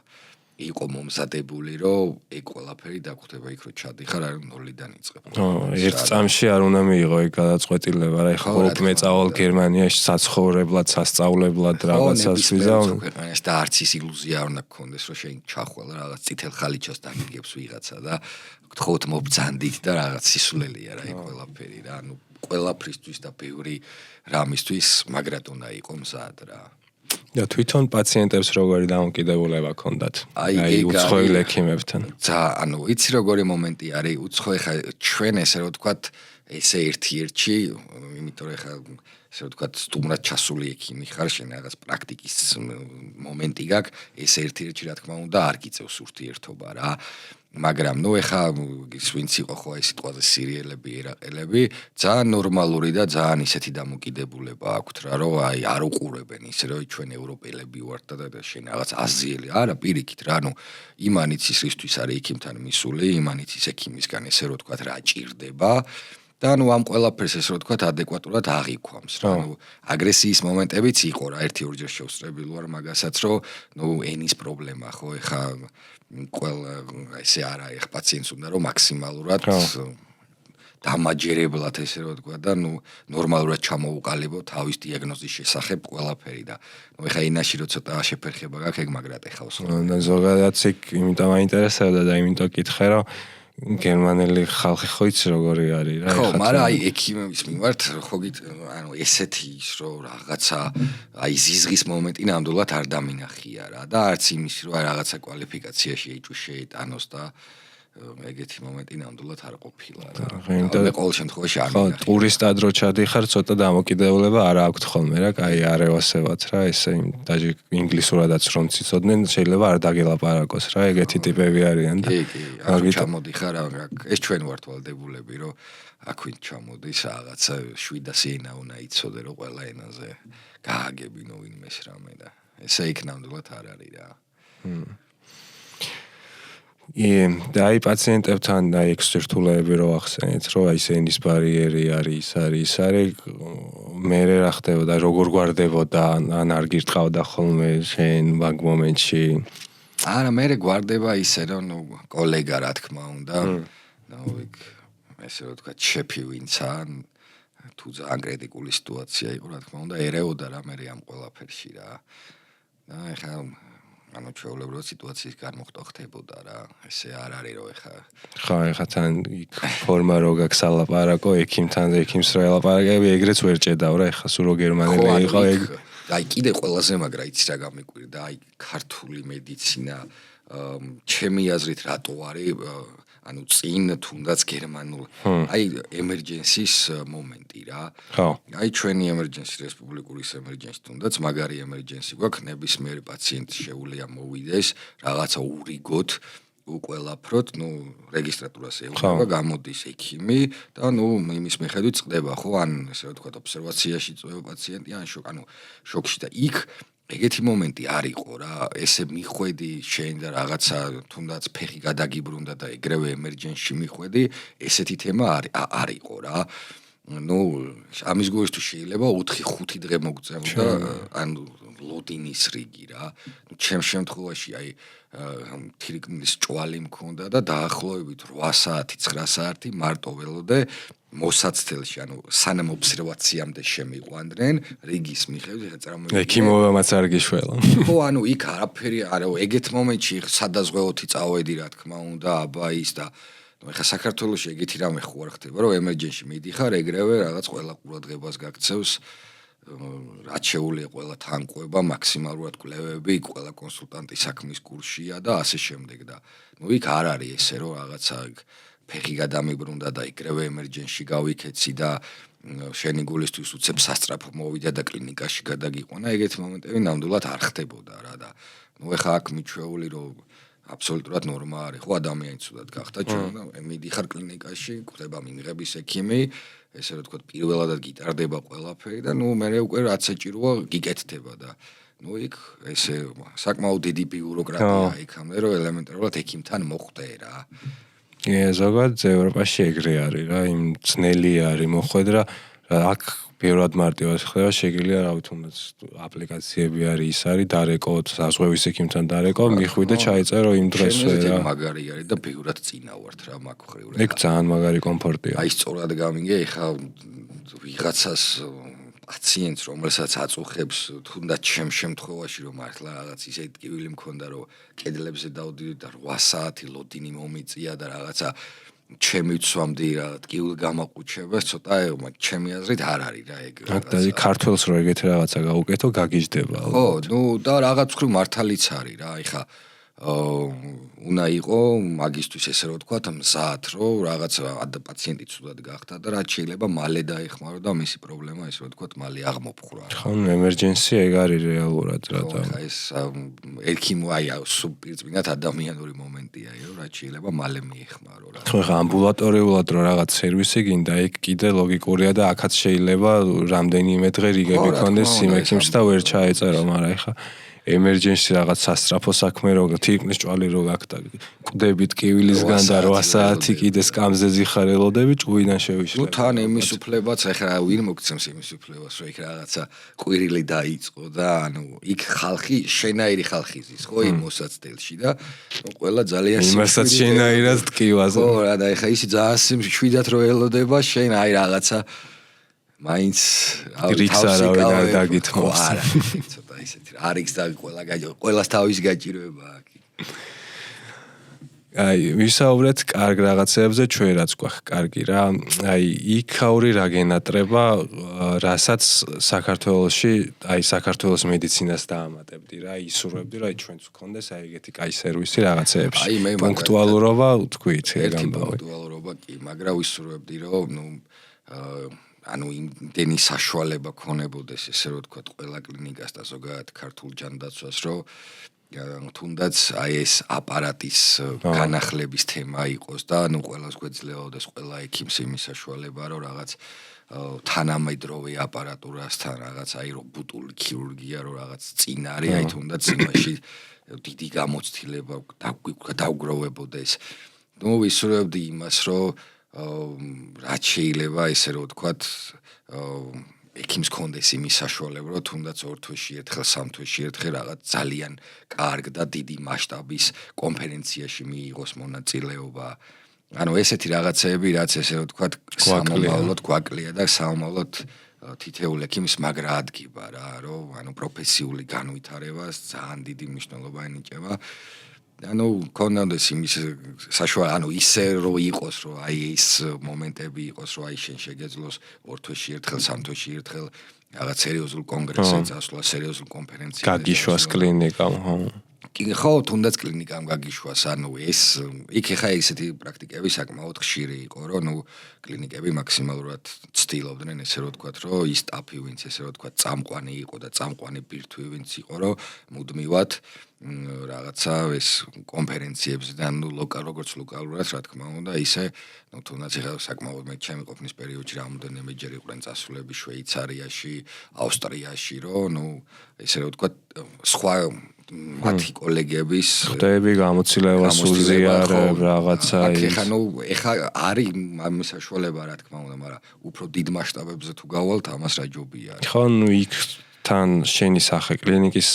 იყო მომზადებული რომ ეგ ყველაფერი დაგხვდება იქ რო ჩადიხარ არ ნოლიდან იწყებ. ერთ წამში არ უნდა მიიღო ეგ გადაწყვეტილება რა ეხლა ხობრ მეწავალ გერმანიაში საცხოვრებლად, სასწავლებლად რაღაცას ვიზავ. ქვეყანაში და არც ის ილუზია არ უნდა გქონდეს რომ შენ ჩახვალ რაღაც წითელ ხალიჩას დაგიგებს ვიღაცა და გთხოვთ მობძანდით და რაღაც სისულელია რა ეგ ყველაფერი რა. ანუ ყველაფრისთვის და ბევრი რამისთვის მაგრად უნდა იყო მზად რა. და თვითონ პაციენტებს როგორი დამოკიდებულება ჰქონდათ? აი უცხოელ ექიმებთან. ანუ იცი როგორი მომენტი არის უცხო ეხა ჩვენ ესე რომ ვთქვათ ესე ერთ-ერთში, იმიტომ რომ ეხა ესე რომ ვთქვათ სტუმრად ჩასული ექიმი ხარ, შენ რაღაც პრაქტიკის მომენტი გაქვს, ესე ერთ-ერთში რა თქმა უნდა არ გიწევს ურთიერთობა რა. მაგრამ ნუ ეხა ვინც იყო ხო ეს სიტყვაზე სერიალები, ერაყელები, ძალიან ნორმალური და ძალიან ისეთი დამოკიდებულება აქვთ რა, რომ აი არ უყურებენ ისე რომ ჩვენ ევროპელები ვართ და შენ რაღაც აზიელი. არა, პირიქით რა, ნუ იმანიც ის რისთვის არის ექიმთან მისული, იმანიც ის ექიმისგან ესე რომ ვთქვათ რა ჭირდება. და ნუ ამ ყველაფერს ესე რომ ვთქვათ ადეკვატურად აღიქვამს რა. ნუ აგრესიის მომენტებიც იყო რა, ერთი-ორჯერ შევსწრებილი ვარ მაგასაც რომ ნუ ენის პრობლემა ხო ეხა ყველა ესე არა ეხ პაციენტს უნდა რომ მაქსიმალურად დამაჯერებლად ესე რომ ვთქვა და ნუ ნორმალურად ჩამოუყალიბო თავის დიაგნოზის შესახებ ყველაფერი და ნუ ეხა ენაში რო ცოტა შეფერხება გაქვს ეგ მაგრად ეხავს ხო. და ზოგადად იქ იმიტომ აინტერესებდა და იმიტომ კითხე რომ გერმანელი ხალხი ხო იცი როგორი არის რა. ხო, მაგრამ აი ექიმების მიმართ ხო ანუ ესეთი ის რომ რაღაცა აი ზიზღის მომენტი ნამდვილად არ დამინახია რა და არც იმის რომ რაღაცა კვალიფიკაციაში ეჭვი შეეტანოს და ეგეთი მომენტი ნამდვილად არ ყოფილა რა. და ყოველ შემთხვევაში არ მინახია. ხო, ტურისტად რო ჩადიხარ, ცოტა დამოკიდებულება არ აქვთ ხოლმე რა, კაი არ ევასებათ რა, ესე დაჟე ინგლისურადაც რომ ციცოდნენ, შეიძლება არ დაგელაპარაკოს რა, ეგეთი ტიპები არიან და კი, არ ჩამოდიხარ, ეს ჩვენ ვართ ვალდებულები, რომ აქ ვინ ჩამოდის, რაღაცა 700 ენა უნდა იცოდე, რომ ყველა ენაზე გააგებინო ვინმეს რამე და ესე იქ ნამდვილად არ არის რა. და აი პაციენტებთან აი ექსპერტულები რო ახსენეთ, რომ აი სენის ბარიერი არის, ის არის, მე რა ხდებოდა, როგორ გვარდებოდა, ან არ გირტყავდა ხოლმე შენ მაგ მომენტში? არა, მე გვარდება ისე, რომ ნუ კოლეგა რა თქმა უნდა, ნუ იქ ესე რომ ვთქვა, შეფი ვინცა, თუ ძალიან კრიტიკული სიტუაცია იყო, რა თქმა უნდა, ერეოდა რა მე ამ ყველაფერში რა. და ეხლა ანუ ჩვეულებრივად სიტუაციის გარმოხტვა ხდებოდა რა. ესე არ არის რომ ეხა ხო, ეხა თან იქ ფორმა რო გაქვს ალაპარაკო ექიმთან და ექიმს რო ალაპარაკები ეგრეც ვერ ჭედავ რა. ეხა სულ რო გერმანელი იყო ეგ აი კიდე ყველაზე მაგრა იცი რა გამიკვირდა აი ქართული მედიცინა ჩემი აზრით რატო არის ანუ წინ თუნდაც გერმანულ აი ემერჯენსის მომენტი რა. აი ჩვენი ემერჯენსი რესპუბლიკური ემერჯენსი თუნდაც მაგარი ემერჯენსი გვაქვს ნებისმიერი პაციენტი შეუძლია მოვიდეს რაღაცა ურიგოთ უყველაფროთ ნუ რეგისტრატურას ეუბნება გამოდის ექიმი და ნუ იმის მიხედვით წდება ხო ან ესე ვთქვათ ობსერვაციაში წვევა პაციენტი ან ანუ შოკში და იქ ეგეთი მომენტი არ იყო რა, ესე მიხვედი შენ და რაღაცა თუნდაც ფეხი გადაგიბრუნდა და ეგრევე ემერჯენსში მიხვედი, ესეთი თემა არ იყო რა. ნუ ამის გულს თუ შეიძლება 4-5 დღე მოგწევდა ანუ ლოდინის რიგი რა. ნუ ჩემ შემთხვევაში აი თირკმლის ჭვალი მქონდა და დაახლოებით 8 საათი 9 საათი მარტო ველოდე მოსაცდელში, ანუ სანამ ობსერვაციამდე შემიყვანდნენ, რიგის მიხედვით ეხა წარმოვიდგინე. ექიმობამაც არ გიშველა. ხო, ანუ იქ არაფერი არა, ეგეთ მომენტში სადაზღვეოთი წავედი რა თქმა უნდა, აბა ის და ეხა საქართველოში ეგეთი რამე ხო არ ხდება, რომ ემერჯენსში მიდიხარ, ეგრევე რაღაც ყველა ყურადღებას გაქცევს, რაც შეუძლია ყველა თანკუება, მაქსიმალურად კვლევები, ყველა კონსულტანტი საქმის კურსია და ასე შემდეგ და ნუ იქ არ არის ესე რომ რაღაცა ფეხი გადამიბრუნდა და ეგრევე ემერჯენსში გავიქეცი და შენი გულისთვის უცებ სასწრაფო მოვიდა და კლინიკაში გადაგიყვანა, ეგეთი მომენტები ნამდვილად არ ხდებოდა რა და ნუ ეხა აქ მიჩვეული რომ აბსოლუტურად ნორმა არის, ხო ადამიანი ცუდად გახდა ჩვენ და მიდიხარ კლინიკაში, გვხვდება მიმღების ექიმი, ესე რომ თქვა პირველადად გიტარდება ყველაფერი და ნუ მე უკვე რაც ეჭიროა გიკეთდება და ნუ იქ ესე საკმაოდ დიდი ბიუროკრატია იქამდე რომ ელემენტარულად ექიმთან მოხვდე რა. ზოგადად ევროპაში ეგრე არის რა, იმ ძნელი არის მოხვედრა, აქ ბევრად მარტივად ხდება, შეგიძლია რა ვიცი თუნდაც აპლიკაციები არის, ის არის დარეკო, საზღვევის ექიმთან დარეკო, მიხვიდე ჩაიწერო იმ დრესვე რა. მაგარი არის და ბევრად წინა ვართ რა მაგ ხრივ რა. ეგ ძალიან მაგარი კომფორტია. აი სწორად გამიგე, ეხა ვიღაცას პაციენტს, რომელსაც აწუხებს თუნდაც ჩემ შემთხვევაში რომ მართლა რაღაც ისეთი ტკივილი მქონდა რომ კედლებზე დავდივდი და 8 საათი ლოდინი მომიწია და რაღაცა ჩემი ცვამდი რა ტკივილ გამაყუჩებას ცოტა ჩემი აზრით არ არის რა ეგ რაღაცა. და ქართველს რო ეგეთი რაღაცა გაუკეთო, გაგიჟდება. ხო, ნუ და რაღაც ხრივ მართალიც არის რა, ეხა უნდა იყო მაგისტვის ესე რომ თქვა მზად რომ რაღაც პაციენტი ცუდად გახდა და რაც შეიძლება მალე დაეხმარო და მისი პრობლემა ესე რომ თქვა მალე აღმოფხვრა. ხო, ემერჯენსი ეგ არის რეალურად რა და ეს ექიმო აი სუპირწმინდად ადამიანური მომენტია რომ რაც შეიძლება მალე მიეხმარო რა. ხო, ხა ამბულატორიულად რო რაღაც სერვისი გინდა, ეგ კიდე ლოგიკურია და აქაც შეიძლება რამდენიმე დღე რიგები გქონდეს იმ ექიმს და ვერ ჩაეწერო, მაგრამ ხა ემერჯენსი რაღაც სასწრაფო საქმე რო თირკმლის ჭვალი რო გაქდა, კვდებით კივილისგან და 8 საათი კიდე სკამზე ზიხარ ელოდები, ჭუიდან შევიშლება. ნუ თან იმის უფლებაც ახლა ვინ მოგცემს იმის უფლებას, რომ იქ რაღაცა კვირილი დაიწყო და ანუ იქ ხალხი, შენაირი ხალხი ზის, ხო, იმ მოსაცდელში და ყველა ძალიან იმასაც შენაირად ტკივაზე. ხო, რა და ახლა ისი ძალიან შვიდად რო ელოდება, შენ აი რაღაცა მაინც რიქს არავინ არ დაგითხოვს. არა, ცოტა ისეთი რა არის და ყველას თავის გაჭიროება აქვს. აი, ვისაუბრეთ კარგ რაღაცებზე, ჩვენ რაც გვაქვს კარგი რა. აი, იქაური რა გენატრება, რასაც საქართველოში, აი საქართველოს მედიცინას დაამატებდი რა, ისურვებდი რა, ჩვენც გქონდეს აი ეგეთი კაი სერვისი რაღაცეებში. პუნქტუალურობა თქვით, ერთი პუნქტუალურობა კი, მაგრამ ვისურვებდი რომ ნუ ანუ იმდენი საშუალება ქონებოდეს ესე რომ თქვა ყველა კლინიკას და ზოგადად ქართულ ჯანდაცვას რომ თუნდაც აი ეს აპარატის განახლების თემა იყოს და ნუ ყველას გვეძლეოდეს ყველა ექიმს იმის საშუალება რომ რაღაც თანამედროვე აპარატურასთან რაღაც აი რობოტული ქირურგია რომ რაღაც წინ არის აი თუნდაც იმაში დიდი გამოცდილება დაუგროვებოდეს. ნუ ვისურვებდი იმას რომ რაც შეიძლება ესე რომ ვთქვათ ექიმს კონდეს იმის საშუალება რომ თუნდაც 2 თვეში ერთხელ 3 თვეში ერთხელ რაღაც ძალიან კარგ და დიდი მასშტაბის კონფერენციაში მიიღოს მონაწილეობა. ანუ ესეთი რაღაცეები რაც ესე რომ ვთქვათ სამომავლოდ გვაკლია და სამომავლოდ თითოეულ ექიმს მაგრა ადგება რა რომ ანუ პროფესიული განვითარებას ძალიან დიდი მნიშვნელობა ენიჭება. ანუ კონდეს იმის საშუალება, ანუ ისე რომ იყოს, რომ აი ეს მომენტები იყოს, რომ აი შენ შეგეძლოს 2 თვეში ერთხელ, 3 თვეში ერთხელ რაღაც სერიოზულ კონგრესზე წასვლა, სერიოზულ კონფერენციაზე. გაგიშვას კლინიკამ, ხო. ხო, თუნდაც კლინიკამ გაგიშვას, ანუ ეს იქ ხა ესეთი პრაქტიკები საკმაოდ ხშირი იყო, რომ ნუ კლინიკები მაქსიმალურად ცდილობდნენ ესე რომ ვთქვათ, რომ ის სტაფი ვინც ესე რომ ვთქვათ, წამყვანი იყო და წამყვანი ბირთვი ვინც იყო, რომ მუდმივად რაღაცა ეს კონფერენციებზე და ნუ როგორც ლოკალურად რა თქმა უნდა, ისე ნუ თუნდაც ხა საკმაოდ მე ჩემი ყოფნის პერიოდში რამოდენიმეჯერ იყვნენ წასვლები შვეიცარიაში, ავსტრიაში, რომ ესე რომ ვთქვათ, სხვა მათი კოლეგების ხდები გამოცდილებას უზიარებ რაღაცა ის. ეხა არის ამ საშუალება რა თქმა უნდა, მაგრამ უფრო დიდ მასშტაბებზე თუ გავალთ, ამას რა ჯობია. ხო, იქ თან შენი სახე კლინიკის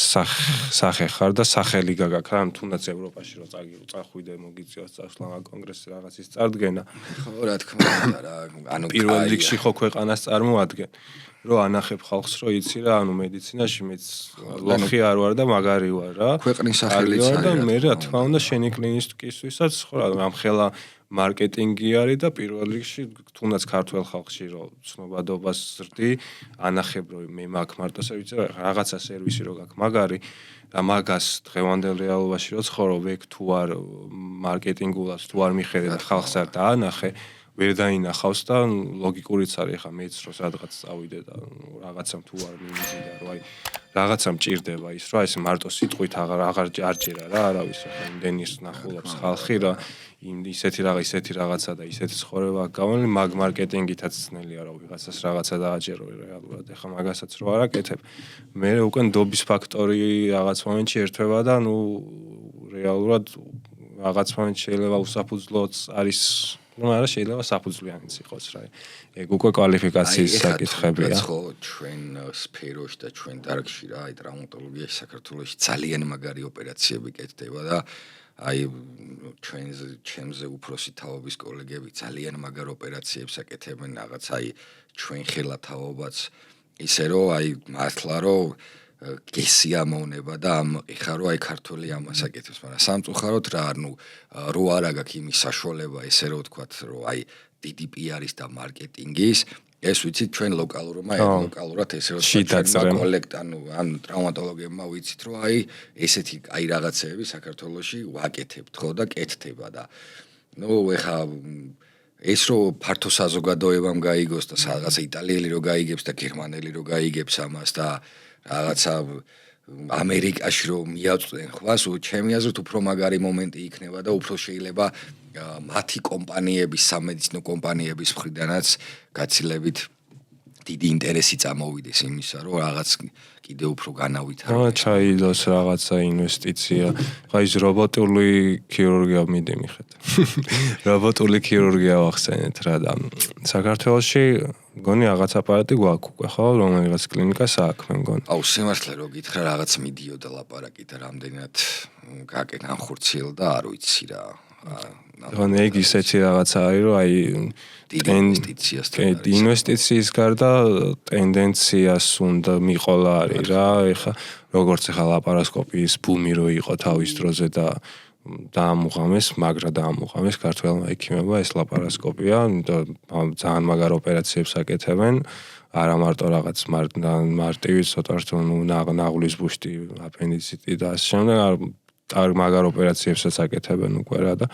სახე ხარ და სახელი გაგაქვს რა თუნდაც ევროპაში რო წახვიდე მოგიწევს წასვლა კონგრესზე რაღაცის წარდგენა. ხო, რა თქმა უნდა რა, ანუ პირველ რიგში ხო ქვეყანას წარმოადგენ. რო ანახებ ხალხს რო იცი რა, ანუ მედიცინაში მეც ლოხი არ ვარ და მაგარი ვარ რა. ქვეყნის სახელიც არის და მე რა თქმა უნდა შენი კლინიკისთვისაც ხო რა ამხელა მარკეტინგი არის და პირველ რიგში თუნდაც ქართულ ხალხში რო ცნობადობას ზრდი, ანახებ რომ მე მაგ მარტოსე ვიცი რა რაღაცა სერვისი რო გაქვს მაგარი და მაგას დღევანდელ რეალობაში რო ცხოვრობ ეგ თუ არ მარკეტინგულად თუ არ მიხედე და ხალხს არ დაანახე ვერ დაინახავს და ლოგიკურიც არის ხა მეც რო სადღაც წავიდე და რაღაცამ თუ არ მიმიზიდა რომ აი რაღაცა მჭირდება ის რა ეს მარტო სიტყვით აღარ არჯერა რა არავის ხა იმდენის ნახულობს ხალხი რა ისეთი რაღაცა და ისეთი ცხოვრება გავონი მაგ მარკეტინგითაც ძნელია რომ ვიღაცას რაღაცა დააჯერო რეალურად ეხა მაგასაც რო არაკეთებ მე უკვე ნდობის ფაქტორი რაღაც მომენტში ერთვება და ნუ რეალურად რაღაც მომენტში შეიძლება უსაფუძვლოც არის არა შეიძლება საფუძვლიანიც იყოს რა. ეგ უკვე კვალიფიკაციის საკითხებია. ხო, ჩვენ სფეროში და ჩვენ დარგში რა, აი ტრაუმატოლოგიაში საქართველოში ძალიან მაგარი ოპერაციები კეთდება და აი ჩვენზე უფროსი თაობის კოლეგები ძალიან მაგარ ოპერაციებს აკეთებენ რაღაც აი ჩვენ ხელა თაობაც ისე რომ აი მართლა რომ გესიამოვნება და ეხა რო აი ქართული ამას აკეთებს, მაგრამ სამწუხაროდ რა, ანუ რო არა გაქვს იმის საშუალება ესე რომ ვთქვათ, რომ აი დიდი პიარის და მარკეტინგის, ეს ვიცით ჩვენ ლოკალურად ესე რომ ჩვენ კოლექტ ან ტრაუმატოლოგებმა ვიცით რომ აი ესეთი აი რაღაცეები საქართველოში ვაკეთებთ ხო და კეთდება და ეხა ეს რო ფართო საზოგადოებამ გაიგოს და რაღაცა იტალიელი რო გაიგებს და გერმანელი რო გაიგებს ამას და რაღაცა ამერიკაში რომ მიაწვდენ ხვას, ჩემი აზრით უფრო მაგარი მომენტი იქნება და უფრო შეიძლება მათი კომპანიების, სამედიცინო კომპანიების მხრიდანაც გაცილებით დიდი ინტერესი წამოვიდეს იმისა, რომ რაღაც კიდე უფრო განავითარდეს. ჩაიდოს რაღაცა ინვესტიცია. ხა ის რობოტული ქირურგია მიდემიხეთ. რობოტული ქირურგია ვახსენეთ რა და საქართველოში მგონი რაღაც აპარატი გვაქვს უკვე ხო, რომელიღაც კლინიკას აქვს მე მგონი. აუ სიმართლე რო გითხრა რაღაც მიდიოდა ლაპარაკი და რამდენად განხორციელდა არ ვიცი რა. ანუ ეგ ისეთი რაღაცა არის რომ აი ინვესტიციის გარდა ტენდენციას უნდა მიყოლა არის რა ეხა როგორც ეხა ლაპარასკოპიის ბუმი რო იყო თავის დროზე და დაამუღამეს მაგრა დაამუღამეს ქართველმა ექიმებმა ეს ლაპარასკოპია ძალიან მაგარ ოპერაციებს აკეთებენ არა მარტო რაღაც მარტივი ცოტა რთულ ნაღლის ბუშტი აპენდიციტი და ასე შემდეგ არ მაგარ ოპერაციებსაც აკეთებენ უკვე რა და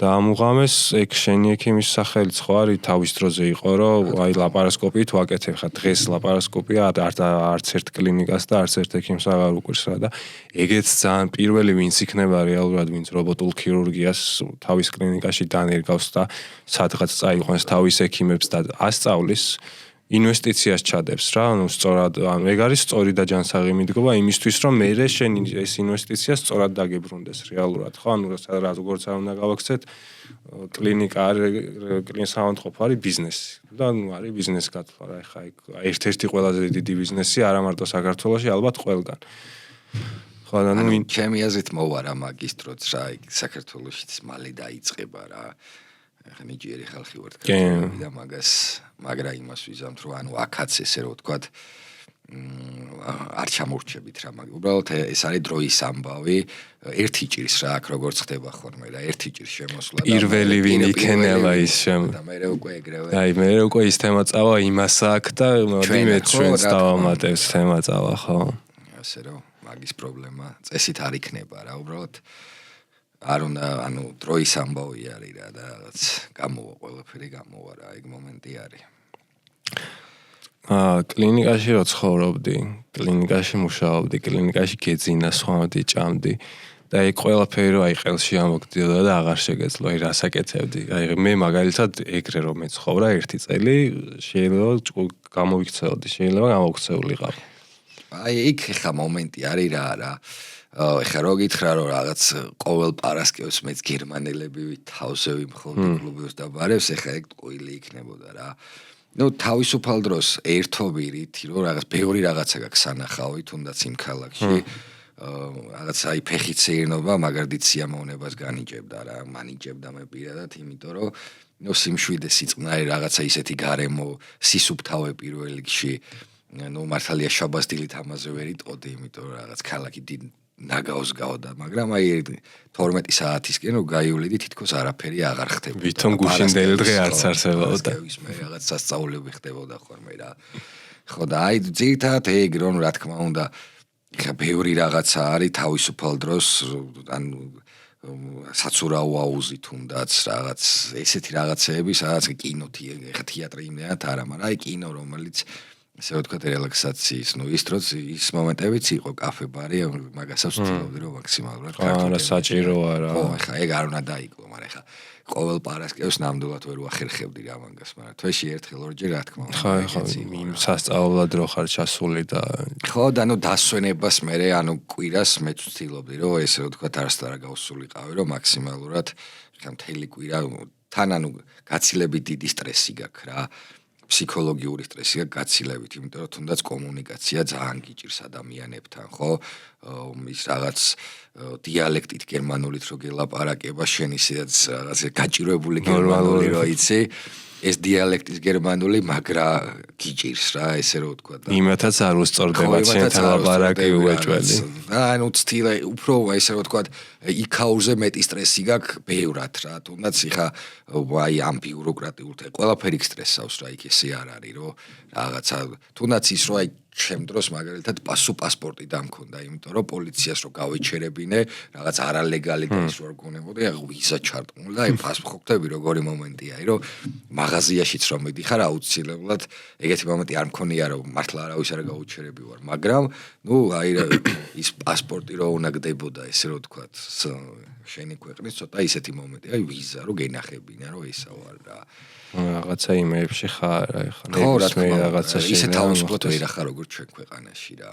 დაამუღამეს ეგ შენი ექიმის სახელიც ხო არის თავის დროზე იყო რომ აი ლაპარასკოპიით ვაკეთებ ხა დღეს ლაპარასკოპია არც ერთ კლინიკას და არც ერთ ექიმს აღარ უყურს რა და ეგეც ძალიან პირველი ვინც იქნება რეალურად ვინც რობოტულ ქირურგიას თავის კლინიკაში დანერგავს და სადღაც წაიყვანს თავის ექიმებს და ასწავლის ინვესტიციას ჩადებს რა, ანუ სწორად, ანუ ეგ არის სწორი და ჯანსაღი მიდგომა იმისთვის, რომ მე შენი ეს ინვესტიცია სწორად დაგებრუნდეს რეალურად, ხო? ანუ როგორც არ უნდა გავაქცეთ, კლინიკა არის საავადმყოფო არის ბიზნესი. და ანუ არის ბიზნეს გათვლა რა, ეხა ერთ-ერთი ყველაზე დიდი ბიზნესი არა მარტო საქართველოში, ალბათ ყველგან. ხო, ანუ ჩემი აზრით მოვარა მაგისტროც რა, საქართველოშიც მალე დაიწყება რა. ახლა ნიჭიერი ხალხი ვართ ქართველები და მაგრა იმას ვიზამთ რომ ანუ აქაც ესე რომ ვთქვათ არ ჩამორჩებით რა მაგრამ უბრალოდ ეს არის დროის ამბავი ერთი ჭირს რა აქ როგორც ხდება ხოლმე რა ერთი ჭირს შემოსვლა და პირველი ვინ იქნება ის და მე უკვე ეგრევე აი მე უკვე ის თემა წავა იმას აქ და მოდი მე ჩვენს დავამატებს თემა წავა ხო ასე რომ მაგის პრობლემა წესით არ იქნება რა უბრალოდ არ უნდა ანუ დროის ამბავი არის რა და რაღაც გამოვა ყველაფერი გამოვა რა ეგ მომენტი არის კლინიკაში რო ცხოვრობდი კლინიკაში მუშაობდი კლინიკაში გეძინა სხვამდი ჭამდი და აი ყველაფერი რომ აი ყელში ამოგდიოდა და აღარ შეგეძლო აი რას აკეთებდი. აი მე მაგალითად ეგრე რომ მეცხოვრა 1 წელი შეიძლება გამოვიქცეოდი, შეიძლება გამოვიქცეულიყავ. აი იქ ხა მომენტი არის რა. ეხლა რო გითხრა რომ რაღაც ყოველ პარასკევს მეც გერმანელები თავზე ვიმხოლდი კლუბებს და ბარებს, ეხლა ეგ ტყუილი იქნებოდა რა. თავისუფალ დროს ერთობირით, რომ რაღაც ბევრი რაღაცა გაქვს სანახავი, თუნდაც იმ ქალაქში. რაღაც აი ფეხით სეირნობა მაგარდით სიამოვნებას განიჭებდა რა, მანიჭებდა მე პირადად, იმიტომ რომ სიმშვიდე სიწყნარი რაღაცა ისეთი გარემო სისუფთავე პირველ რიგში. მართალია შაბას დილით ამაზე ვერ იტყოდი, იმიტომ რომ რაღაც ქალაქი დიდ ნაგავს გავდა, მაგრამ აი 12 საათისკენ რომ გაიულიდი თითქოს არაფერი აღარ ხდებოდა. ვითომ გუშინდელი დღე არც არსებობდა. მე რაღაც სასწაულები ხდებოდა ხოლმე რა. ხო და აი ძირითადად ეგ რომ რა თქმა უნდა ხა ბევრი რაღაცა არის თავისუფალ დროს ანუ საცურაო აუზი თუნდაც რაღაც ესეთი რაღაცეები სადაც კინოთი ხა თეატრი იმდენად არა, მაგრამ აი კინო რომელიც ესე ვთქვათ რელაქსაციის, ის დროს ის მომენტებიც იყო კაფე ბარი, მაგასაც ვცდილობდი რომ მაქსიმალურად არა საჭიროა რა. ხო, ხა ეგ არ უნდა დაიკლო, მაგრამ ხა ყოველ პარასკევს ნამდვილად ვერ ვახერხებდი რა მაგას, მაგრამ თვეში ერთხელ ორჯერ რა თქმა უნდა. ხო, იმ სასწავლებლად რო ხარ ჩასული და ხო და დასვენებას მე კვირას მეც ვცდილობდი რომ ესე ვთქვათ არასდროს გავსულიყავი რომ მაქსიმალურად ხა მთელი კვირა თან გაცილებით დიდი სტრესი გაქვს რა. ფსიქოლოგიური სტრესი გაცილებით, იმიტომ რომ თუნდაც კომუნიკაცია ძალიან გიჭირს ადამიანებთან, ხო? ის რაღაც დიალექტით გერმანულით რო გელაპარაკება, შენ ისედაც რაღაც გაჭირვებული გერმანული რო იცი, ეს დიალექტის გერმანული მაგრა გიჭირს რა, ესე რო ვთქვა და იმათაც არ უსწორდება შენთან ლაპარაკი უეჭველი. ანუ ცდილე უფრო ესე რო ვთქვა იქაურზე მეტი სტრესი გაქვს ბევრად რა, თუნდაც ხა აი ამ ბიუროკრატიულ ყველაფერი სტრესავს რა, იქ ესე არ არის რომ რაღაცა თუნდაც ის რო აი ჩემ დროს მაგალითად პასპორტი დამქონდა, იმიტომ რომ პოლიციას რო გავეჩერებინე, რაღაც არალეგალი და ის რო გონებოდი, აი ვიზა ჩარტყმული და აი პასპორტები როგორი მომენტია, აი რომ მაღაზიაშიც რომ მიდიხარ აუცილებლად ეგეთი მომენტი არ მქონია რომ მართლა არავის არ გაუჩერები ვარ, მაგრამ აი ის პასპორტი რო უნდა გდებოდა, ესე რო ვთქვათ, შენი ქვეყნის ცოტა ისეთი момენტი, აი ვიზა რო გენახებინა, რომ ესა ვარ რა. რაღაცა იმეებში ხარ, ხა ნებისმიერ რაღაცა ისე თავისუფლად ვერ ახარ როგორც ჩვენ ქვეყანაში რა.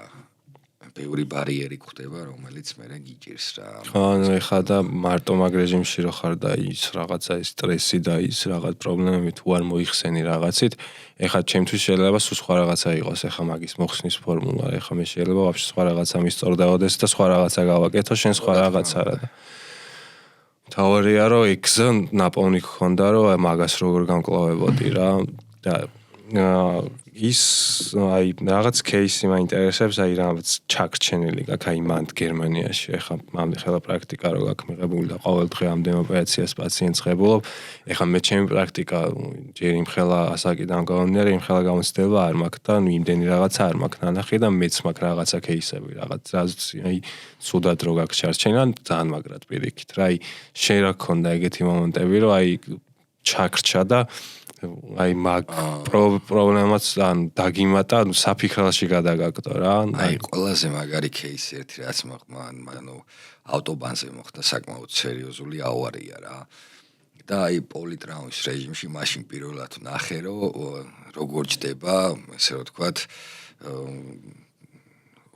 ბევრი ბარიერი გვხდება, რომელიც მე გიჭირს რა. ხო, ეხლა და მარტო მაგ რეჟიმში რო ხარ და ის რაღაცა ის სტრესი და ის რაღაც პრობლემები თუ არ მოიხსენი რაღაცით, ეხლა ჩემთვის შეიძლება სხვა რაღაცა იყოს, ეხლა მაგის მოხსნის ფორმულა, ეხლა მე შეიძლება ვაფშე სხვა რაღაცა მისწორდებოდეს და სხვა რაღაცა გავაკეთო, შენ სხვა რაღაცა რა და თავარია რომ ეგზე ნაპოვნი გქონდა რომ მაგას როგორ გამკლავებოდი რა და ის აი რაღაც кейსი მაინტერესებს აი რაღაც ჩაგრჩენილი გაქვს აი მანდ გერმანიაში ეხლა მამდე ხელა პრაქტიკა რო გაქვს მიღებული და ყოველ დღე ამდენ ოპერაციას პაციენტს ღებულობ ეხლა მე ჩემი პრაქტიკა ჯერ იმ ხელა ასაკიდან გამომდინარე იმ ხელა გამოცდილება არ მაქვს და იმდენი რაღაცა არ მაქვს ნანახი და მეც მაქვს რაღაცა кейსები რაღაც აი სუდად რო გაქვს ჩარჩენა ძალიან მაგრად პირიქით რა აი შენ რა გქონდა ეგეთი მომენტები რომ აი ჩაგრჩა და აი მაგ პრობლემაც ან დაგიმატა საფიქრალში გადაგაგდო რა აი ყველაზე მაგარი кейსი ერთი რაც ანუ ავტობანზე მოხდა საკმაოდ სერიოზული ავარია რა და აი პოლიტრაუმის რეჟიმში მაშინ პირველად ნახე რომ როგორ ჯდება ესე რომ ვთქვათ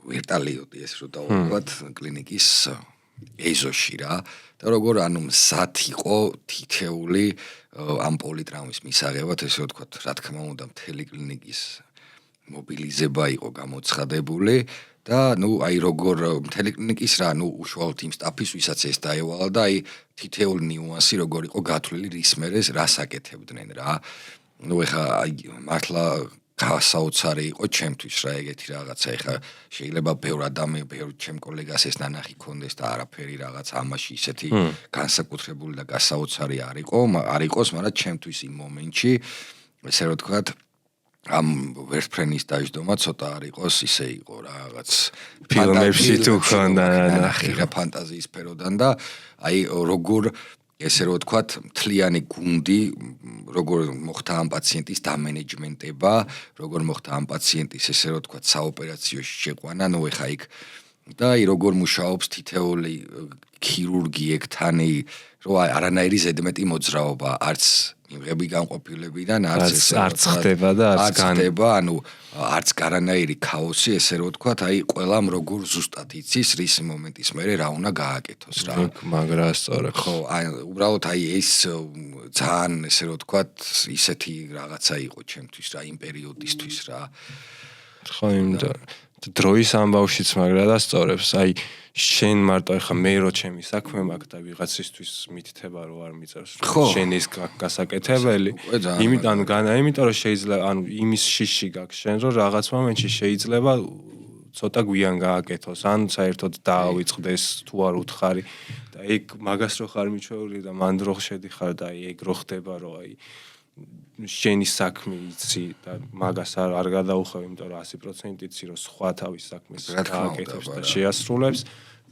ვერტალიოდი ეს რო დავუკვათ კლინიკის ეზოში რა და როგორ ანუ მზად იყო თითეული ამ პოლიტრაუმის მისაღებად ესე ვთქვათ რა თქმა უნდა მთელი კლინიკის მობილიზება იყო გამოცხადებული და აი როგორ მთელი კლინიკის რა უშუალოდ იმ სტაფის ვისაც ეს დაევალა და აი თითეული ნიუანსი როგორ იყო გათვლილი რის მერეს რას აკეთებდნენ რა ეხა აი მართლა გასაოცარი იყო ჩემთვის რა ეგეთი რაღაცა ეხა შეიძლება ბევრ ადამიანს ბევრ ჩემ კოლეგას ეს ნანახი ქონდეს და არაფერი რაღაც ამაში ისეთი განსაკუთრებული და გასაოცარი არ იყოს მაგრამ ჩემთვის იმ მომენტში ესე რომ ვთქვათ ამ ვერტფრენის დაждდომა ცოტა არ იყოს ისე იყო რაღაც ფილმებში თუ ქონდა ნანახი რა ფანტაზიის სფეროდან და აი როგორ ესე რომ ვთქვათ, მთლიანი გუნდი, როგორ მოხდა ამ პაციენტის დამენეჯმენტება, როგორ მოხდა ამ პაციენტის ესე რომ ვთქვათ, საოპერაციო შეყვანა, ეხა იქ და აი როგორ მუშაობს თითეული ქირურგიეკთან, რომ არანაირი ზედმეტი მოძრაობა არც მიღები განყოფილებიდან არც ხდება და არც ხდება, ანუ არც გარანაირი ქაოსი, ესე რომ ვთქვათ, აი ყველამ როგორ ზუსტად იცის რის მომენტის მერე რა უნდა გააკეთოს რა. მაგრა სწორად. ხო, აი უბრალოდ აი ეს ძალიან ესე რომ ვთქვათ, ისეთი რაღაცა იყო ჩემთვის რა, იმ პერიოდისთვის რა. ხო, იმიტომ დროის ამბავშიც მაგრა და სწორებს. აი შენ მარტო ეხა მე რო ჩემი საქმე მაქვს და ვიღაცისთვის მითითება რომ არ მიწევს შენ ის გასაკეთებელი. იმიტომ რომ შეიძლება ანუ იმის შიში გაქვს შენ რომ რაღაც მომენტში შეიძლება ცოტა გვიან გააკეთოს ან საერთოდ დაავიწყდეს თუ არ უთხარი და ეგ მაგას რო ხარ მიჩვეული და მანდ რო შედიხარ და აი ეგ რო ხდება რომ აი შენი საქმე იცი და მაგას არ გადაუხევ, იმიტომ რომ 100% იცი რომ სხვა თავის საქმეს გააკეთებს და შეასრულებს.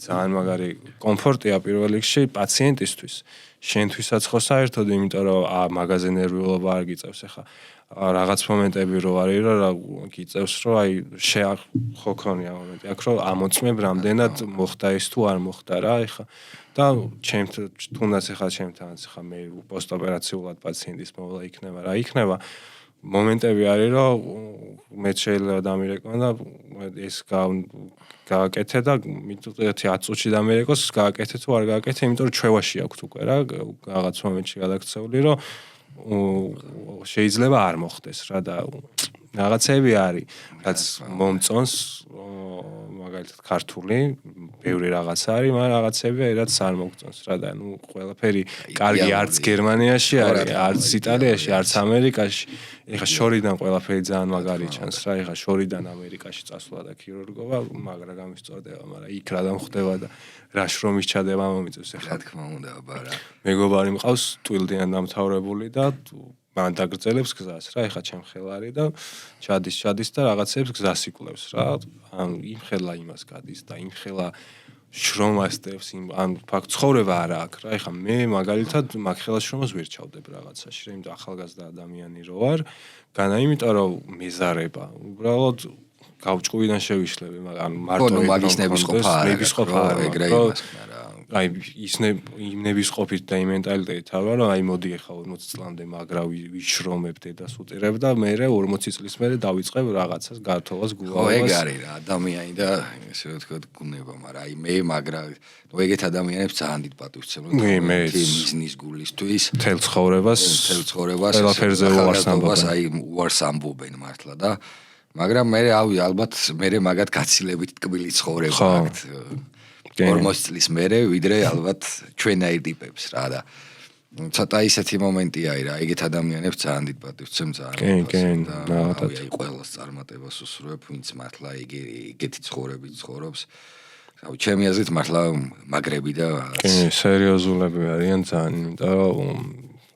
ძალიან მაგარი კომფორტია პირველ რიგში პაციენტისთვის. შენთვისაც ხო საერთოდ, იმიტომ რომ მაგაზე ნერვიულობა არ გიწევს ახლა. რაღაც მომენტები რო არის რომ გიწევს რომ აი ხო ქონია მომენტი აქ რომ ამოწმებ რამდენად მოხდა ეს თუ არ მოხდა რა ახლა და თუნდაც ახლა ჩემთანაც ახლა მე პოსტოპერაციულად პაციენტის მოვლა იქნება რა იქნება მომენტები არის რომ მე შეიძლება დამირეკვა და ეს გააკეთე და მითხეთ 10 წუთში დამირეკოს გააკეთე თუ არ გააკეთე იმიტომ რომ ჩვევაში აქვს უკვე რა რაღაც მომენტში გადაქცეული რომ შეიძლება არ მოხდეს რა და რაღაცები არის რაც მომწონს მაგალითად ქართული ბევრი რაღაც არის მაგრამ რაღაცები რაც არ მოგწონს რა და ნუ ყველაფერი კარგი არც გერმანიაში არის არც იტალიაში არც ამერიკაში ეხა შორიდან ყველაფერი ძალიან მაგარი ჩანს რა ეხა შორიდან ამერიკაში წასვლა და ქირურგობა მაგრა გამისწორდება მაგრამ იქ რა დამხდება და რა შრომის ჩადება მომიწევს ეხლა თქმა უნდა აბარა მეგობარი მყავს ტვილდიან დამთავრებული და მან დაგრძელებს გზას რა ეხა ჩემ ხელარი და ჩადის და რაღაცებს გზას იკვლევს რა ან იმ ხელა იმას გადის და იმ ხელა შრომას დევს ან ფაქ ცხოვრება არა აქვს რა ეხა მე მაგალითად მაგ ხელას შრომას ვერ ჩავდებ რაღაცაში რა იმიტომ ახალგაზრდა ადამიანი რო ვარ განა იმიტომ რომ მეზარება უბრალოდ გავჭყუიდან შევიშლები ან მარტო მაგის ნებისყოფა არა ეგრე იმას რა აი იმ ნებისყოფით და იმ მენტალიტეტით არა რომ აი მოდი ახლა 40 წლამდე მაგრა ვიშრომებ დედას უწირებ და მე 40 წლის მერე დავიწყებ რაღაცას გართობას გულავას ხო ეგ არის რა ადამიანი და ესე ვთქვათ გუნება მაგრამ აი მე მაგრა ნუ ეგეთ ადამიანებს ძალიან დიდ პატივს ვცემ მიზნის გულისთვის თელ ცხოვრებას ყველაფერზე აი უარს ამბობენ მართლა და მაგრამ მე ალბათ მე მაგათ გაცილებით ტკბილი ცხოვრება აქვს 40 წლის მერე ვიდრე ალბათ ჩვენაირ ტიპებს რა და ცოტა ისეთი მომენტი არის რა ეგეთ ადამიანებს ძალიან დიდ პატივს ვცემ ძალიან და აი ყველას წარმატებას უსურვებ ვინც მართლა ეგეთი ცხოვრებით ცხოვრობს რავი ჩემი აზრით მართლა მაგრები და სერიოზულები არიან ძალიან იმიტომ რომ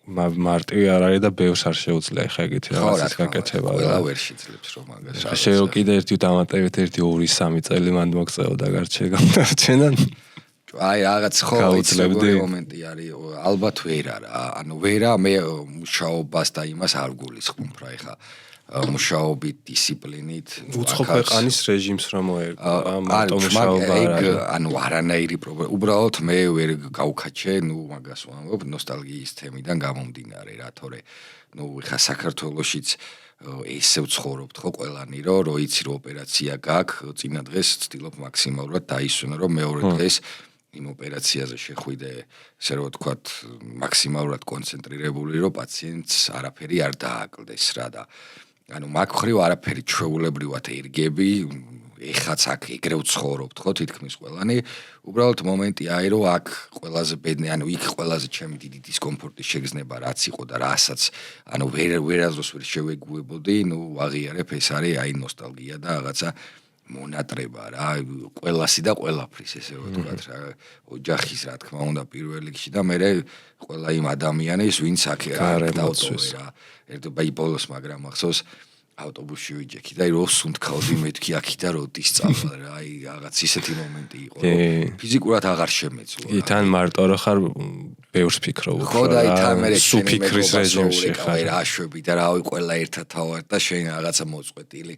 მარტივი არ არის და ბევრს არ შეუძლია ხა ეგეთი რაღაცის გაკეთება რა. ყველა ვერ შეძლებს რომ მაგას. შეიძლება კიდე ერთი დამატებით 1-2-3 წელი მანდ მოგწეოდა გარჩე გამარჩენა. აი რაღაც ხო იცოდი მომენტი არის ალბათ ვერა რა. ანუ ვერა მე მუშაობას და იმას არ გულისხმობ რა ეხა მუშაობით დისციპლინით უცხო ქვეყანის რეჟიმს რომ მოერგო მარტო მუშაობა ანუ არანაირი პრობლემა უბრალოდ მე ვერ გავქაჩე ნუ მაგას ვამბობ ნოსტალგიის თემიდან გამომდინარე რა თორე ნუ ხა საქართველოშიც ესე ვცხოვრობთ ხო ყველანი რომ იცი რომ ოპერაცია გაქვს წინა დღეს ვცდილობ მაქსიმალურად დაისვენო რომ მეორე დღეს იმ ოპერაციაზე შეხვიდე ესე რომ ვთქვათ მაქსიმალურად კონცენტრირებული რომ პაციენტს არაფერი არ დააკლდეს რა და ანუ მაგ ხრივ არაფერი ჩვეულებრივად ერგები ეხაც აქ ეგრე ვცხოვრობთ ხო თითქმის ყველანი უბრალოდ მომენტი არის რომ აქ ყველაზე ბედნი ანუ იქ ყველაზე ჩემი დიდი დისკომფორტის შეგრძნება რაც იყო და რასაც ანუ ვერაზოს ვერ შევეგუებოდი ნუ აღიარებ ეს არის აი ნოსტალგია და რაღაცა მონატრება რა ყველასი და ყველაფრის ესე ვთქვათ რა ოჯახის რა თქმა უნდა პირველ რიგში და მე ყველა იმ ადამიანის ვინც აქ დავწვეს რა ერთობა იბოლოს მაგრამ ახსოვს ავტობუსში ვიჯექი და რო სუნთქავდი მეთქი აქიდან როდის წავა რა აი რაღაც ისეთი მომენტი იყო რომ ფიზიკურად აღარ შემეწვა თან მარტო რო ხარ ბევრს ფიქრობ ხო და აი თამერე სუფიქრის რეჟიმში ხარ. რა შვები და რავი ყველა ერთად თავარ და შენ რაღაცა მოწყვეტილი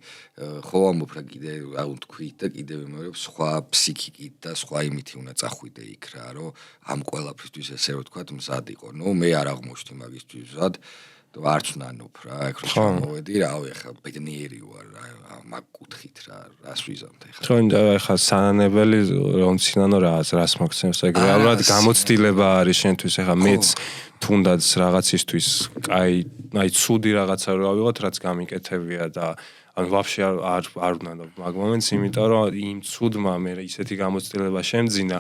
ხო ამბობ რა კიდე რა თქვით და კიდე ვიმეორებ სხვა ფსიქიკით და სხვა იმითი უნდა წახვიდე იქ რა რომ ამ ყველაფრისთვის ესე რომ თქვა მზად იყო. ნუ მე არ აღმოჩნდი მაგისთვის მზად. არც ნანობ რა აქ რო ჩამოვედი რავი ახლა ბედნიერი ვარ რა მაგ კუთხით რა რას ვიზამთ ახლა ხო და ახლა სანანებელი რომ ცინანო რას მოგცემს ეგრე ალბათ გამოცდილება არის შენთვის ახლა მეც თუნდაც რაღაცისთვის აი ცუდი რაღაცა რა ვიღოთ რაც გამიკეთებია და ან ვაფშე არ ვნანობ მაგ მომენტს იმიტომ რომ იმ ცუდმა მე ისეთი გამოცდილება შემძინა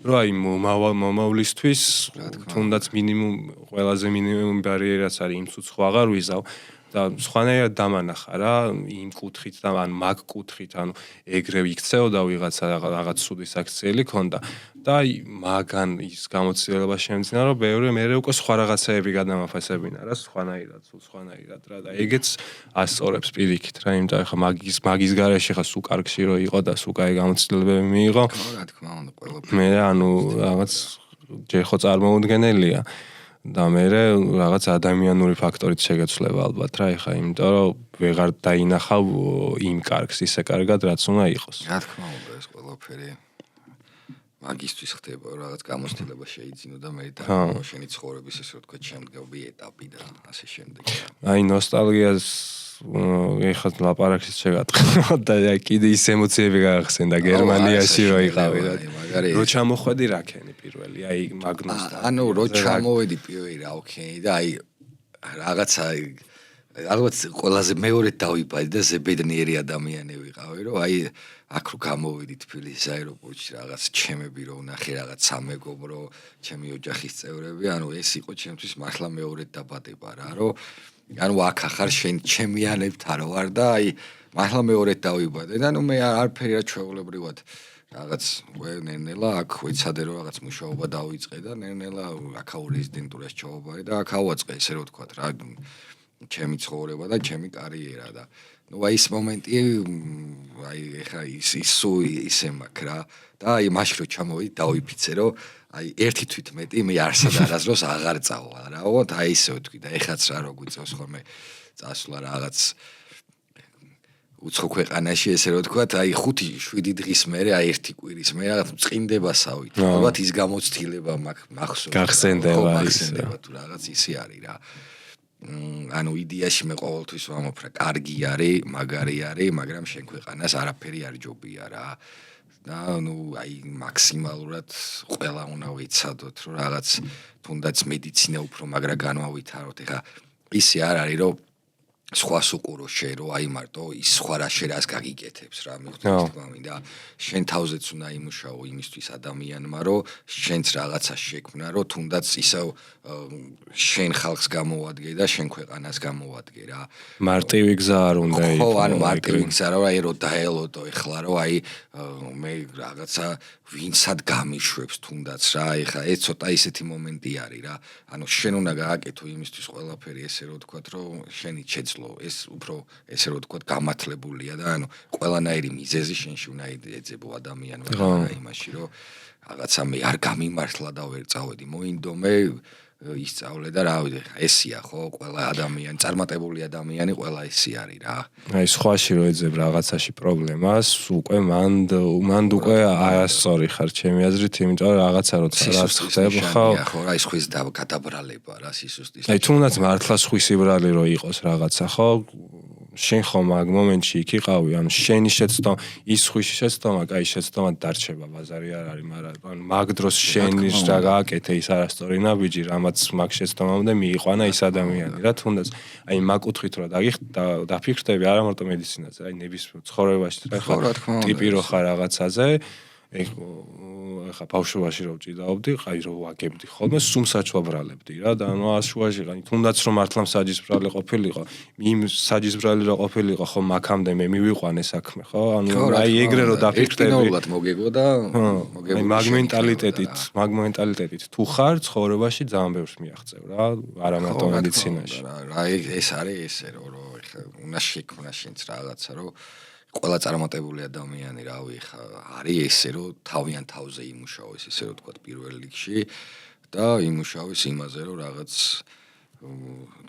რომ აი მომავლისთვის თუნდაც მინიმუმ ყველაზე მინიმუმ ბარიერაც არის იმ ცუდს ხო აღარ ვიზავ და სხვანაირად დამანახა რა იმ კუთხით და ან მაგ კუთხით ანუ ეგრე იქცეოდა ვიღაცა რაღაც ცუდის აქციელი ქონდა და აი მაგან ის გამოცდილება შემძინა რომ ბევრი მე უკვე სხვა რაღაცეები გადამაფასებინა რა სხვანაირად რა და ეგეც ასწორებს პირიქით რა იმიტომ ხა მაგის გარეშე ხა სულ კარგში რო იყო და სულ კაი გამოცდილებები მიიღო რა თქმა უნდა ყველაფერი მე ანუ რაღაც ჯერ ხო წარმოუდგენელია და მე რაღაც ადამიანური ფაქტორით შეგეცვლება ალბათ რა ეხა იმიტომ რომ ვეღარ დაინახავ იმ კარგს ისე კარგად რაც უნდა იყოს რა თქმა უნდა ეს ყველაფერი მაგისტვის ხდება რაღაც გამოცდილება შეიძინო და მე და შენი ცხოვრების ესე ვთქვა შემდგომი ეტაპი და ასე შემდეგ აი ნოსტალგიას ეხლა ლაპარაკის შეგატყდა და კიდე ის ემოციები გაახსენდა გერმანიაში რო იყავი რა რო ჩამოხვედი რაკენი პირველი აი მაგნუსთან ანუ რო ჩამოვედი პირველი რაკენი და აი რაღაცა ალბათ ყველაზე მეორედ დავიბადე და ზებედნიერი ადამიანი ვიყავი რომ აი აქ რო გამოვედი თბილისის აეროპორტში რაღაც ჩემები რო ვნახე რაღაც სამეგობრო ჩემი ოჯახის წევრები ანუ ეს იყო ჩემთვის მართლა მეორედ დაბადება რა რომ ანუ აქ ახარ შენ ჩემიანებთან ვარ და აი მართლა მეორედ დავიბადე და ნუ მე არაფერი რა ჩვეულებრივად რაღაც ნელ-ნელა აქ ვეცადე რომ რაღაც მუშაობა დავიწყე და ნელ-ნელა აქაურ რეზიდენტურას ჩავაბარე და აქ ავაწყე ესე რომ ვთქვა რა ჩემი ცხოვრება და ჩემი კარიერა და ნუ აი ეს მომენტი აი ეხა ისე მაქვს რა და აი მაშინ რომ ჩამოვედი დავიფიცე რომ აი ერთი თვით მეტი მე არსად არასდროს აღარ წავა რაო და აი ისე ვთქვი და ეხაც რა რო გვიწევს ხოლმე წასვლა რაღაც უცხო ქვეყანაში ესე რომ ვთქვათ აი 5-7 დღის მერე აი ერთი კვირის მერე რაღაც წინდებასავით ალბათ ის გამოცდილება მახსოვს გახსენდება თუ რაღაც ისე არის რა ანუ იდეაში მე ყოველთვის ვამბობ რა კარგი არის მაგარი არის მაგრამ შენ ქვეყანას არაფერი არ ჯობია რა და ნუ აი მაქსიმალურად ყველა უნდა ვიცადოთ რომ რაღაც თუნდაც მედიცინა უფრო მაგრა განვავითაროთ ეხა ისე არ არის რომ სხვას უყურო შე რომ აი მარტო ის სხვა რა შერას გაგიკეთებს რა მიხდით თქვა მინდა შენ თავზეც უნდა იმუშაო იმისთვის ადამიანმა რომ შენც რაღაცა შექმნა რომ თუნდაც ისევ შენ ხალხს გამოვადგე და შენ ქვეყანას გამოვადგე რა მარტივი გზა არ უნდა იყოს ხო ანუ მარტივი გზა რა აი რომ დაელოდო ეხლა რომ აი მე რაღაცა ვინცად გამიშვებს თუნდაც რა ეხლა ეს ცოტა ისეთი მომენტი არის რა ანუ შენ უნდა გააკეთო იმისთვის ყველაფერი ესე რომ ვთქვათ რომ შენი შეძლო ეს უფრო ესე რომ ვთქვათ გამართლებულია და ანუ ყველანაირი მიზეზი შენში უნდა ეძებო ადამიანმა იმაში რომ რაღაცა მე არ გამიმართლა და ვერ წავედი მოინდომე ისწავლე და რა ვიცი ესია ხო ყველა ადამიანი წარმატებული ადამიანი ყველა ესე არის რა აი სხვაში რო ეძებ რაღაცაში პრობლემას უკვე მანდ უკვე არასწორი ხარ ჩემი აზრით იმიტომ რომ რაღაცა როცა რას ხდება ხო რა ის ხვის გადაბრალება რა სისუსტის აი თუნდაც მართლა სხვისი ბრალი რო იყოს რაღაცა ხო შენ ხომ მაგ მომენტში იქ იყავი ანუ შენი შეცდომა ის ხვიში შეცდომა კაი შეცდომა დარჩება ბაზარი არ არის მაგრამ მაგ დროს შენი რა გააკეთე ის არასწორი ნაბიჯი რამაც მაგ შეცდომამდე მიიყვანა ის ადამიანი რა თუნდაც აი მაგ კუთხით რო დაფიქრდები არა მარტო მედიცინაზე აი ნებისმიერ ცხოვრებაში რა ტიპი რო ხარ რაღაცაზე ეხა ბავშვობაში რო ვჭიდაობდი, აი რო ვაგებდი ხოლმე სუმსაჩ ვაბრალებდი რა და ანუ აშუაში რა თუნდაც რომ მართლა საჯისბრალი ყოფილიყო, იმ საჯისბრალი რო ყოფილიყო ხო მაგამდე მე მივიყვანე საქმე ხო? ანუ აი ეგრე რო დაფიქრდები. ეფინალურად მოგეგო და მაგ მენტალიტეტით თუ ხარ ცხოვრებაში ძალიან ბევრს მიაღწევ რა, არა მარტო მედიცინაში. რა ეს არის ესე რომ ეხა უნდა შექმნა შენც რაღაცა რომ ყველა წარმატებული ადამიანი რავი ხა არის ესე რომ თავიანთ თავზე იმუშაოს ესე რომ თქვა პირველ რიგში და იმუშავის იმაზე, რომ რაღაც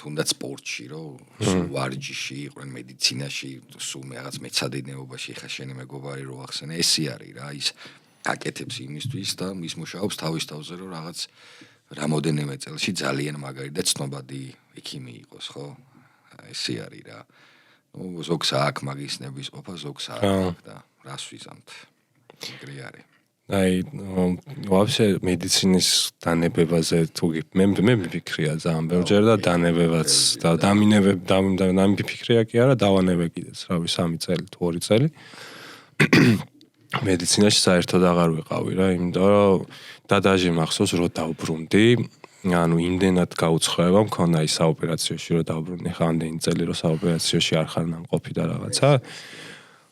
თუნდაც სპორტში, რომ სულ ვარჯიში, იყვნენ მედიცინაში, სულ რაღაც მეცადინეობაში, ხა შენი მეგობარი რო ახსენე, ესე არის რა, ის აკეთებს იმისთვის და ის მუშაობს თავის თავზე, რომ რაღაც რამოდენიმე წელში ძალიან მაგარი და ცნობადი ექიმი იყოს, ხო? ესე არის რა. ნუ ზოგს აქ მაგის ნების ყოფა, ზოგს აქ და რას ვიზამთ. ეგრე არის. აი, вообще მედიცინის დანებებაზე თუ მე მიფიქრია ძალიან ბევრჯერ და დანებებაც და დამიფიქრია კი არა, დავანებე კიდეც, რავი, 3 წელი თუ 2 წელი. მედიცინაში საერთოდ აღარ ვიყავი რა, იმიტომ რომ დადაჟე მახსოვს რომ დავბრუნდი, ანუ იმდენად გაუცხოება მქონდა ის საოპერაციოში რომ დავბრუნდი, ხა ამდენი წელი რომ საოპერაციოში არ ხარ ნამყოფი და რაღაცა.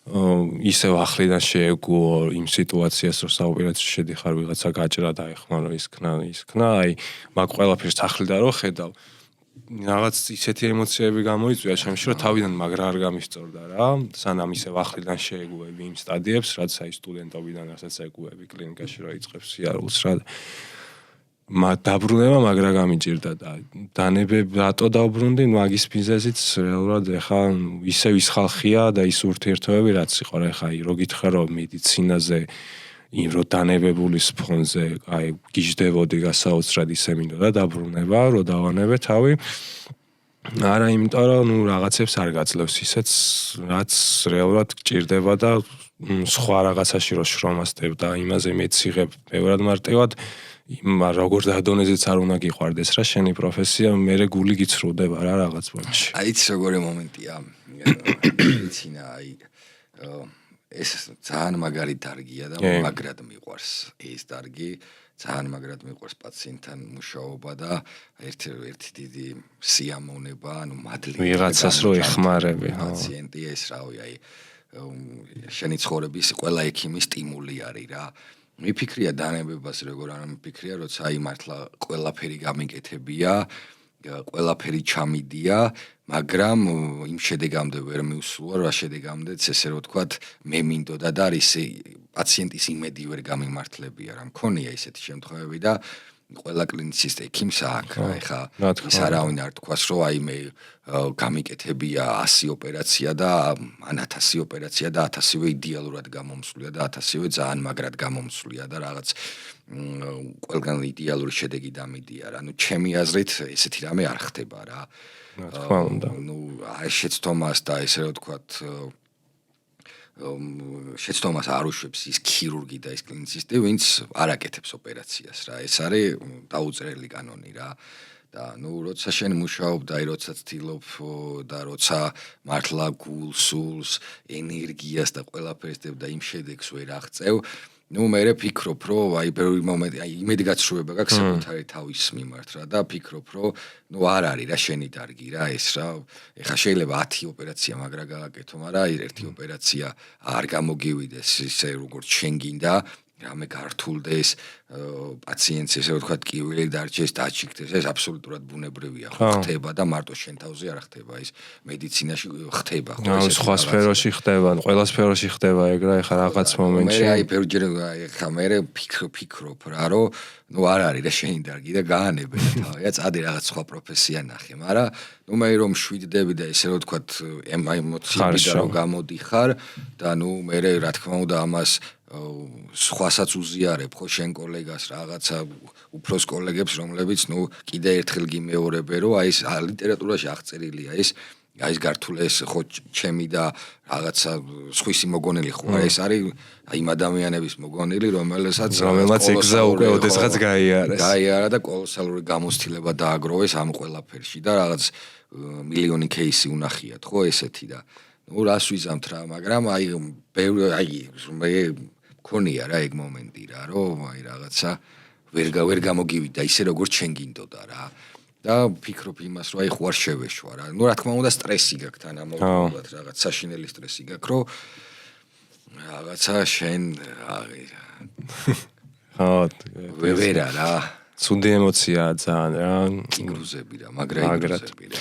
ისევ ახლიდან შეეგუო იმ სიტუაციას, რომ საოპერაციაში შედიხარ, ვიღაცა გაჭრა და ეხმარო ისქნა, აი, მაგ ყველაფერს ახლიდან რომ ხედავ, რაღაც ისეთი ემოციები გამოიწვია ჩემში, რომ თავიდან მაგრა არ გამისწორდა რა, სანამ ისევ ახლიდან შეეგუები იმ სტადიებს, რაც აი სტუდენტობიდან რასაც ეგუები კლინიკაში რომ იწყებს სიარულს რა. დაბრუნება მაგრა გამიჭირდა და დანებებ რატო დავბრუნდი, მაგის მიზეზიც რეალურად ეხა ისევ ის ხალხია და ის ურთიერთობები რაც იყო რა, ეხა რო გითხრა რომ მედიცინაზე იმ რო დანებებულის ფონზე აი გიждდებოდი გასაოცრად ისე მინდოდა დაბრუნება, რო დავანებე თავი. არა, იმიტომ რომ ნუ რაღაცებს არ გაძლევს ისეც, რაც რეალურად გჭირდება და სხვა რაღაცაში რო შრომასდებ და იმაზე მეციღებ ბევრად მარტივად იმ როგორ დადონეზეც არ უნდა გიყვარდეს რა შენი პროფესია, მერე გული გიცრუდება რა რაღაც მომენტში. აი ეს როგორი მომენტია. მედიცინა აი ეს ძალიან მაგარი დარგია და მაგრად მიყვარს ეს დარგი. ძალიან მაგრად მიყვარს პაციენტთან მუშაობა და ერთი დიდი სიამოვნება, ანუ მადლი ვიღაცას რო ეხმარები, ხო. პაციენტი ეს რავი, აი შენი ცხოვრების ყველა ექიმის სტიმული არის რა. მიფიქრია დანებებას როგორ არ მიფიქრია, როცა აი მართლა ყველაფერი გამიკეთებია, ყველაფერი ჩამიდია, მაგრამ იმ შედეგამდე ვერ მივსულა, რა შედეგამდეც ესე რომ ვთქვათ, მე მინდოდა და არის პაციენტის იმედი ვერ გამიმართლებია, რა მქონია ისეთი შემთხვევები და ყველა კლინიცისტ ექიმს აქვს, ეხა ის არავინ არ თქვას, რომ აი მე გამიკეთებია 100 ოპერაცია და ან 1000 ოპერაცია და 1000-ვე იდეალურად გამომსვლია და 1000-ვე ძალიან მაგრად გამომსვლია და რაღაც ყველგან იდეალური შედეგი დამიდია რა. ნუ ჩემი აზრით ესეთი რამე არ ხდება რა. რა თქმა უნდა. ნუ აი შეცდომას და ესე რომ ვთქვათ შეცდომას არ უშვებს ის ქირურგი და ის კლინიცისტი, ვინც არ აკეთებს ოპერაციას რა. ეს არის დაუწერელი კანონი რა. და ნუ როცა შენ მუშაობ და აი როცა ცდილობ და როცა მართლა გულს, სულს, ენერგიას და ყველაფერს დებ და იმ შედეგს ვერ აღწევ, ნუ მე ვფიქრობ, რომ აი ბევრი მომენტი, აი იმედგაცრუება გაქვს საკუთარი თავის მიმართ რა და ვფიქრობ, რომ ნუ არ არის რა შენი დარგი რა ეს რა. ეხა შეიძლება 10 ოპერაცია მაგრა გააკეთო, მაგრამ აი ერთი ოპერაცია არ გამოგივიდეს ისე როგორც შენ გინდა, რამე გართულდეს, პაციენტს ესე ვთქვათ, კივილი დარჩეს, დაჩიქდეს, ეს აბსოლუტურად ბუნებრივია, ხო ხდება და მარტო შენ თავზე არ ხდება, ის მედიცინაში ხდება, ხო ეს სხვა სფეროში ხდება, ყველა სფეროში ხდება ეგ რა, ეხა რაღაც მომენტში. მე აი ბევრჯერ ეხა მე ვფიქრობ რა, რომ ნუ არ არის რა შენი დარგი და გაანებე თავია, წადი რაღაც სხვა პროფესია ნახე, მაგრამ ნუ მე რომ შვიდდები და ესე რომ ვთქვათ, ემოციები და რომ გამოდიხარ და ნუ მე რა თქმა უნდა ამას სხვასაც უზიარებ ხო შენ კოლეგას რაღაცა უფროს კოლეგებს რომლებიც ნუ კიდე ერთხელ გიმეორებე რომ აი ეს ლიტერატურაში აღწერილია ეს აი ეს გართულეს ხო ჩემი და რაღაცა სხვისი მოგონილი ხო ეს არის აი იმ ადამიანების მოგონილი რომელმაც ეგზა უკვე ოდესღაც გაიარა და კოლოსალური გამოცდილება დააგროვეს ამ ყველაფერში და რაღაც მილიონი кейსი უნახიათ ხო ესეთი და ნუ რას ვიზამთ რა მაგრამ აი ბევრი აი მე ქონია რა ეგ მომენტი რა რომ აი რაღაცა ვერ გამოგივიდა ისე როგორც შენ გინდოდა რა და ვფიქრობ იმას რომ აი ხო არ შევეშვა რა ნუ რა თქმა უნდა სტრესი გაქვს თანამოკლედ რაღაც საშინელი სტრესი გაქვს რომ რაღაცა შენ ხო ვერა რა ცუდი ემოციაა ძალიან რა იგრუზები რა მაგრაიგრუზები რა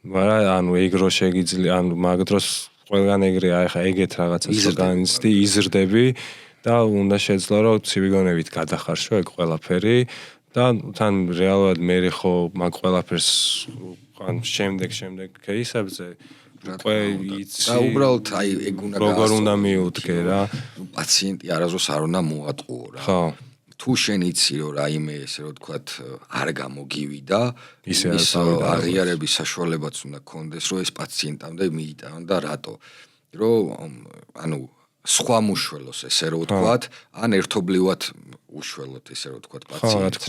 მაგრამ ანუ ეგ რო შეგიძლია ანუ მაგ დროს ყველგან ეგრეა ეხა ეგეთ რაღაცას განიცდი იზრდები და უნდა შეძლო რომ ცივი გონებით გადახარშო ეგ ყველაფერი და თან რეალურად მე ხო მაგ ყველაფერს ან შემდეგ кейსებზე უკვე იცი და უბრალოდ აი ეგ უნდა როგორ უნდა მიუდგე რა პაციენტი არასდროს არ უნდა მოატყუო რა ხო თუ შენ იცი რომ რაიმე ესე რომ თქვათ არ გამოგივიდა ისე აღიარების საშუალებაც უნდა გქონდეს რომ ეს პაციენტამდე მიიტანა და რატო რომ ანუ სხვა მუშველოს ესე რომ ვთქვათ ან ერთობლივად უშველოთ ესე რომ ვთქვათ პაციენტს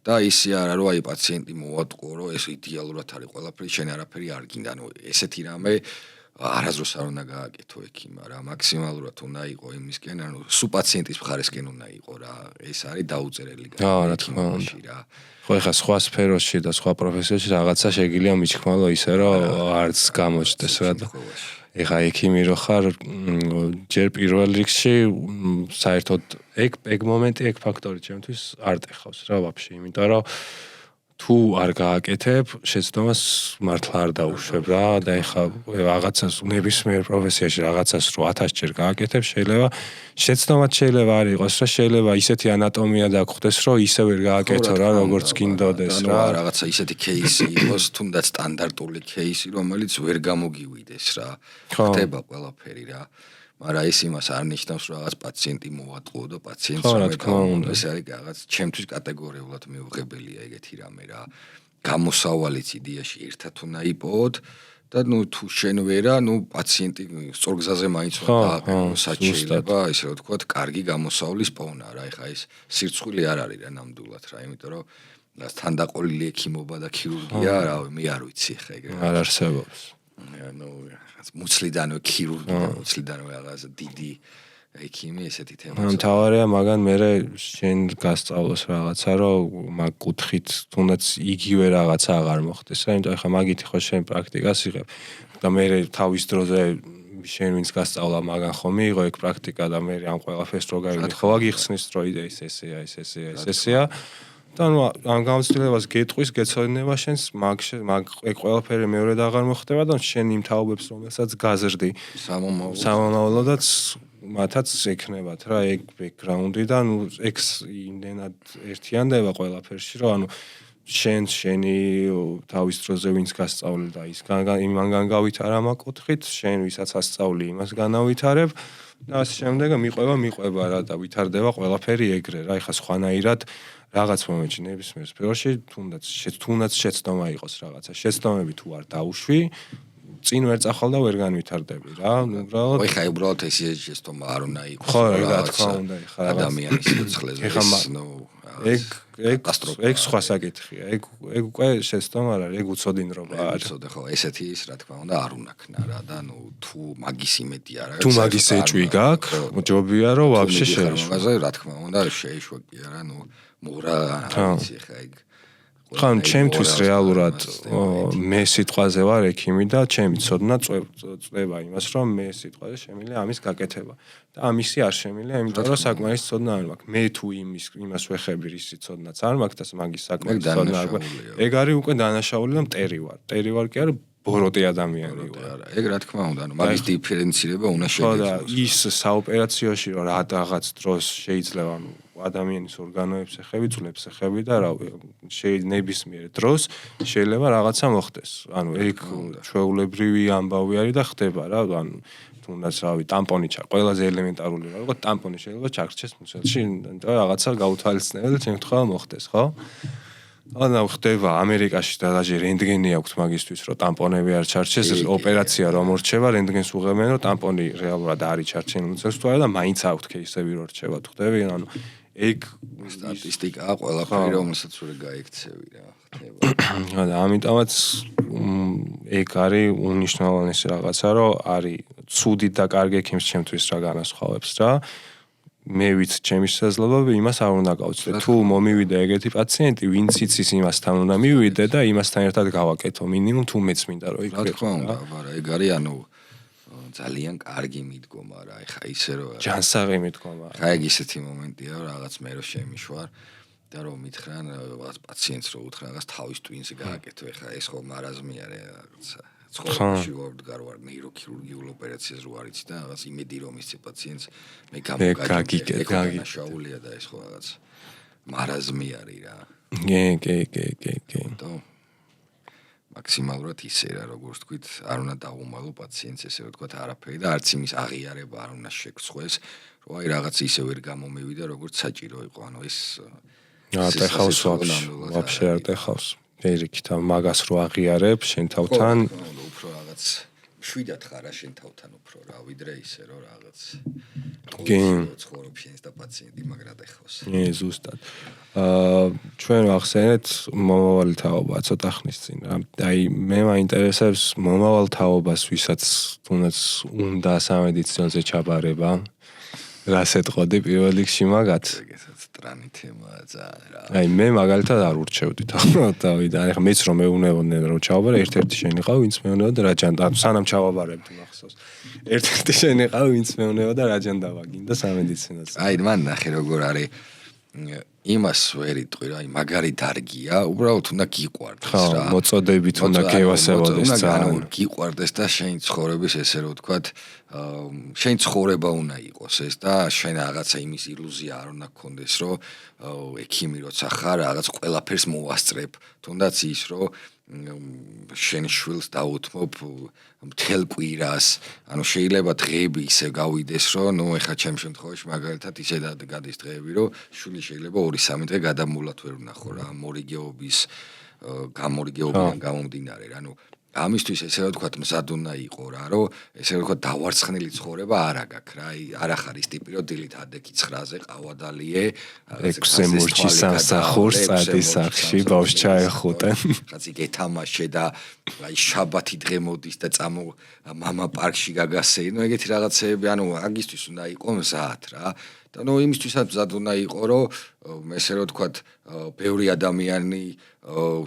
და ისე არა რომ აი პაციენტი მოატყუო რომ ეს იდეალურად არის ყველაფერი შენ არაფერი არ გინდა ანუ ესეთი რამე არასდროს არ უნდა გააკეთო ექიმმა რა მაქსიმალურად უნდა იყო იმისკენ ანუ სუ პაციენტის მხარესკენ უნდა იყო რა ეს არის დაუწერელი რა თქმა უნდა ხო ეხლა სხვა სფეროში და სხვა პროფესიაში რაღაცა შეგიძლია მიჩქმალო ისე რომ არც გამოჩნდეს რა და ეხა ექიმი რო ხარ ჯერ პირველ რიგში საერთოდ ეგ მომენტი ეგ ფაქტორი ჩემთვის არ ტეხავს რა ვაფშე იმიტომ რომ თუ არ გააკეთებ შეცდომას მართლა არ დაუშვებ რა და ეხა რაღაცას ნებისმიერ პროფესიაში რაღაცას 1000 ჯერ გააკეთებ შეიძლება შეცდომაც შეიძლება არ იყოს რა შეიძლება ისეთი ანატომია დაგხვდეს რომ ისე ვერ გააკეთო რა როგორც გინდოდეს რა რაღაცა ისეთი кейსი იყოს თუნდაც სტანდარტული кейსი რომელიც ვერ გამოგივიდეს რა ხდება ყველაფერი რა მაგრამ ეს იმას არ ნიშნავს რომ რაღაც პაციენტი მოატყუო და პაციენტს ეს არის რაღაც ჩემთვის კატეგორიულად მიუღებელია ეგეთი რამე რა გამოსავალიც იდეაში ერთად უნდა იპოვოთ და ნუ თუ შენ ვერა ნუ პაციენტი სწორ გზაზე მაინც უნდა დააყენოს საჭიროება ესე რომ ვთქვათ კარგი გამოსავლის პოვნა რა ეხა ეს სირცხვილი არ არის რა ნამდვილად რა იმიტომ რომ თანდაყოლილი ექიმობა და ქირურგია რა მე არ ვიცი ეხა ეგრე არ არსებობს ნუ მუცლიდანო ქირურგია მუცლიდანო რაღაც დიდი ექიმი ესეთი თემა მთავარია მაგან მე შენ გასწავლოს რაღაცა რომ მაგ კუთხით თუნდაც იგივე რაღაცა აღარ მოხდეს რა იმიტომ ხა მაგითი ხო შენ პრაქტიკას იღებ და მე თავის დროზე შენ ვინც გასწავლა მაგან ხო მიიღო ეგ პრაქტიკა და მე ამ ყველაფერს რო გაიგიხო აგიხსნის რო ეს ესეა და ნუ ამ გამოცდილებას გეტყვის გეცოდინება შენს მაგ ეგ ყველაფერი მეორედ აღარ მოხდება და შენ იმ თაობებს რომელსაც გაზრდი სამომავლოდაც მათაც ექნებათ რა ეგ ბექგრაუნდი და ნუ ეგ იმდენად ერთიანდება ყველაფერში რომ ანუ შენი თავის დროზე ვინც გასწავლე და ის იმანგან გავითარა მაგ კუთხით შენ ვისაც ასწავლი იმას განავითარებ და ასე შემდეგ მიყვება რა და ვითარდება ყველაფერი ეგრე რა ეხა სხვანაირად რაღაც მომენტში ნებისმიერ სფეროში თუნდაც შეცდომა იყოს რაღაცა შეცდომები თუ არ დაუშვი წინ ვერ წახალ და ვერ განვითარდები რა უბრალოდ ეხა უბრალოდ ეს შეცდომა არ უნდა იყოს ხო რა თქმა უნდა ეხა ადამიანის სიცხლეზე ეგ სხვა საკითხია ეგ უკვე შეცდომა არ არის ეგ უცოდინრობა არის უცოდე ხო ესეთი ის რა თქმა უნდა არ უნდა ქნა რა და ნუ თუ მაგის იმედი არ არის თუ მაგის ეჭვი გაქვს ჯობია რომ ვაფშე შეეშვა რა თქმა უნდა შეეშვა კი არა ნუ მურა არის ეხა ეგ ხან ჩემთვის რეალურად მე სიტყვაზე ვარ ექიმი და ჩემი ცოდნა წვდება იმას რომ მე სიტყვაზე შემიძლია ამის გაკეთება და ამისი არ შემიძლია იმიტომ რომ საკმარის ცოდნა არ მაქვს მე თუ იმას ვეხები რის ცოდნაც არ მაქვს და მაგის საკმარის ცოდნა არ მაქვს ეგ არის უკვე დანაშაული და მტერი ვარ კი არა ბოროტი ადამიანი ვარ ეგ რა თქმა უნდა ანუ მაგის დიფერენცირება უნდა შეგეძლო და ის საოპერაციოში რომ რაღაც დროს შეიძლება ანუ ადამიანის ორგანოებს ეხები, ძვლებს ეხები და რა ნებისმიერ დროს შეიძლება რაღაცა მოხდეს. ანუ ეგ ჩვეულებრივი ამბავი არის და ხდება რა, ანუ თუნდაც რავი, ტამპონი ყველაზე ელემენტარული რა, როგორც ტამპონი შეიძლება ჩაგრჩეს მუცელში, და რაღაცა გაუთვალისწინებელ შემთხვევა მოხდეს, ხო? ანუ ხდება ამერიკაში და დაჟე რენტგენი აქვს მაგისთვის, რომ ტამპონები არ ჩარჩეს, ოპერაცია რომ მორჩება, რენტგენს უღებენ, რომ ტამპონი რეალურად არის ჩარჩენილი მუცელს თუ არა და მაინც აქვთ кейსები რომ რჩება, თუ ხდები, ანუ ეგ სტატისტიკაა ყველაფერი რომელსაც უნდა გაიქცევი რა ხდება. და ამიტომაც ეგ არის უნიშნავანესი რაღაცა, რომ არის ცუდი და კარგი ექიმს ჩემთვის რა განასხვავებს რა. მე ვიცი ჩემი შესაძლებლობები იმას არ უნდა გავცდე. თუ მომივიდა ეგეთი პაციენტი, ვინც იცის იმასთან უნდა მივიდე და იმასთან ერთად გავაკეთო. მინიმუმ თუ მეც მინდა რომ იგივე. რა თქმა უნდა, მაგრამ ეგ არის ანუ ძალიან კარგი მიდგომა რა. ეხა ისე რომ ჯანსაღი მიდგომა. ხა ეგ ისეთი მომენტია რომ რაღაც მე რო შემიშვარ და რომ მითხრან რაღაც პაციენტს რო უთხრა რაღაც თავის ტვინს გააკეთო. ეხა ეს ხო მარაზმი არის რაღაცა. ცხოვრებაში ვარ ნეიროქირურგიულ ოპერაციას რო არიცი და რაღაც იმედი რომ ის პაციენტს მე გამოგაგიგე შაულია და ეს ხო რაღაც მარაზმი არის რა. კი. მაქსიმალურად ისე რა, როგორც თქვით, არ უნდა დაუმალო პაციენტს, ესე რომ თქვათ, არაფერი და არც იმის აღიარება არ უნდა შეგწყვეს, რომ აი რაღაც ისე ვერ გამომივიდა, როგორც საჭირო იყო. ანუ ეს ატეხავს ვაფშე არ ტეხავს. პირიქით, მაგას რო აღიარებ შენ თავთან, უფრო რაღაც შვიდად ხარ შენ თავთან უფრო რა, ვიდრე ისე რომ რაღაც ცხოვრობს შენს და პაციენტი მაგრად ეხავს. ზუსტად. ჩვენ ვახსენეთ მომავალი თაობა ცოტა ხნის წინ რა. აი მე მაინტერესებს მომავალ თაობას, ვისაც თუნდაც უნდა სამედიცინოზე ჩაბარება. რას ეტყოდი პირველ რიგში მაგათ? ეგესაც ტრანი თემაა ძალიან რა. აი მე მაგალითად არ ურჩევდი თავიდან. ეხლა მეც რომ მეუნეოდნენ რომ ჩავაბარე, ერთ-ერთი შენ იყავ, ვინც მეუნეოდა რა ჯან სანამ ჩავაბარებდი მახსოვს. ერთ-ერთი შენ იყავ, ვინც მეუნეოდა რა ჯან დავაგინდა სამედიცინოზე. აი მან ნახე როგორ არის იმას ვერ იტყვი რა, მაგარი დარგია, უბრალოდ უნდა გიყვარდეს რა. მოწოდებით უნდა გევასებოდეს ძალიან. გიყვარდეს და შენი ცხოვრების ესე რომ ვთქვათ, შენი ცხოვრება უნდა იყოს ეს და შენ რაღაცა იმის ილუზია არ უნდა გქონდეს, რომ ექიმი როცა ხარ, რაღაც ყველაფერს მოვასწრებ, თუნდაც ის რომ შენ შვილს დაუთმობ მთელ კვირას, ანუ შეიძლება დღეები ისე გავიდეს, რომ ნუ ეხლა ჩემს შემთხვევაში მაგალითად ისე გადის დღეები, რომ შვილი შეიძლება 2-3 დღე გადამულად ვერ ვნახო რა, მორიგეობის გამორიგეობიდან გამომდინარე რა, ნუ ამისთვის ესე რომ ვთქვათ მზად უნდა იყო რა, რომ ესე რომ ვთქვათ დავარცხნილი ცხოვრება არა გაქვს რა, არ ახარის ტიპი რომ დილით ადექი 9-ზე ყავადალიე, 6-ზე მურჩი სამსახურს წადის სახში ბავშვს ჩაეხუტენ. ხაცი გეთამაშე და აი შაბათი დღე მოდის და წამო მამა პარკში გაგასეი, ნუ ეგეთი რაღაცეები, ანუ აგისთვის უნდა იყო მზად რა. და ნუ იმისთვისაც მზად უნდა იყო, რომ ესე რომ ვთქვათ, ბევრი ადამიანი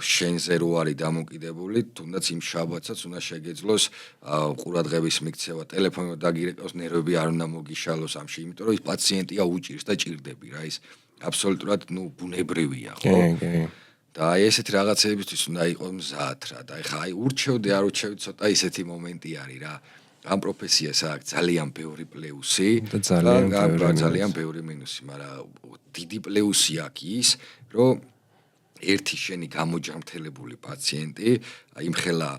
შენზე რო არის დამოკიდებული, თუნდაც იმ შაბათსაც უნდა შეგეძლოს ყურადღების მიქცევა, ტელეფონი დაგირეკავს, ნერვები არ უნდა მოგიშალოს ამში, იმიტომ რომ ის პაციენტია უჭირს და ჭირდები რა, ის აბსოლუტურად ნუ ბუნებრივია, ხო? და აი ესეთი რაღაცეებისთვის უნდა იყოს მზად რა, და ეხლა აი ურჩევდი არ ურჩევდი, ცოტა ისეთი მომენტი არის რა. ამ პროფესიას აქვს ძალიან ბევრი პლუსი და ძალიან ბევრი მინუსი, მაგრამ დიდი პლუსი აქვს ის, რომ ერთი შენი გამოჯამრთელებული პაციენტი, აი იმხელა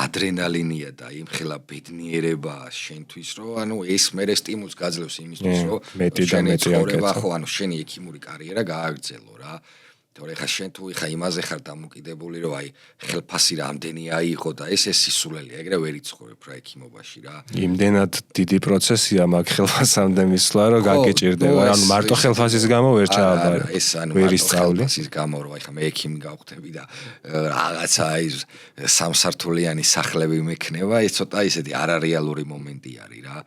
ადრენალინია და იმხელა ბედნიერება შენთვის, რომ ანუ ეს მერე სტიმულს გაძლევს იმისთვის, რომ შენი ცხოვრება ხო, ანუ შენი ექიმური კარიერა გააგრძელო რა. თორე ხა შენ თუ ხა იმაზე ხარ დამოკიდებული, რომ აი ხელფასი რამდენი აიღო და ეს სისულელია, ეგრე ვერ იცხოვრებ რა ექიმობაში რა. იმდენად დიდი პროცესია მაგ ხელფასამდე მისვლა, რომ გაგეჭირდება, ანუ მარტო ხელფასის გამო ვერ ჩააბარე. ეს ანუ მარტო ხელფასის გამო, რომ აი ხა მე ექიმი გავხდები და რაღაცა აი სამსართულიანი სახლები მექნება, ეს ცოტა ისეთი არარეალური მომენტი არის რა.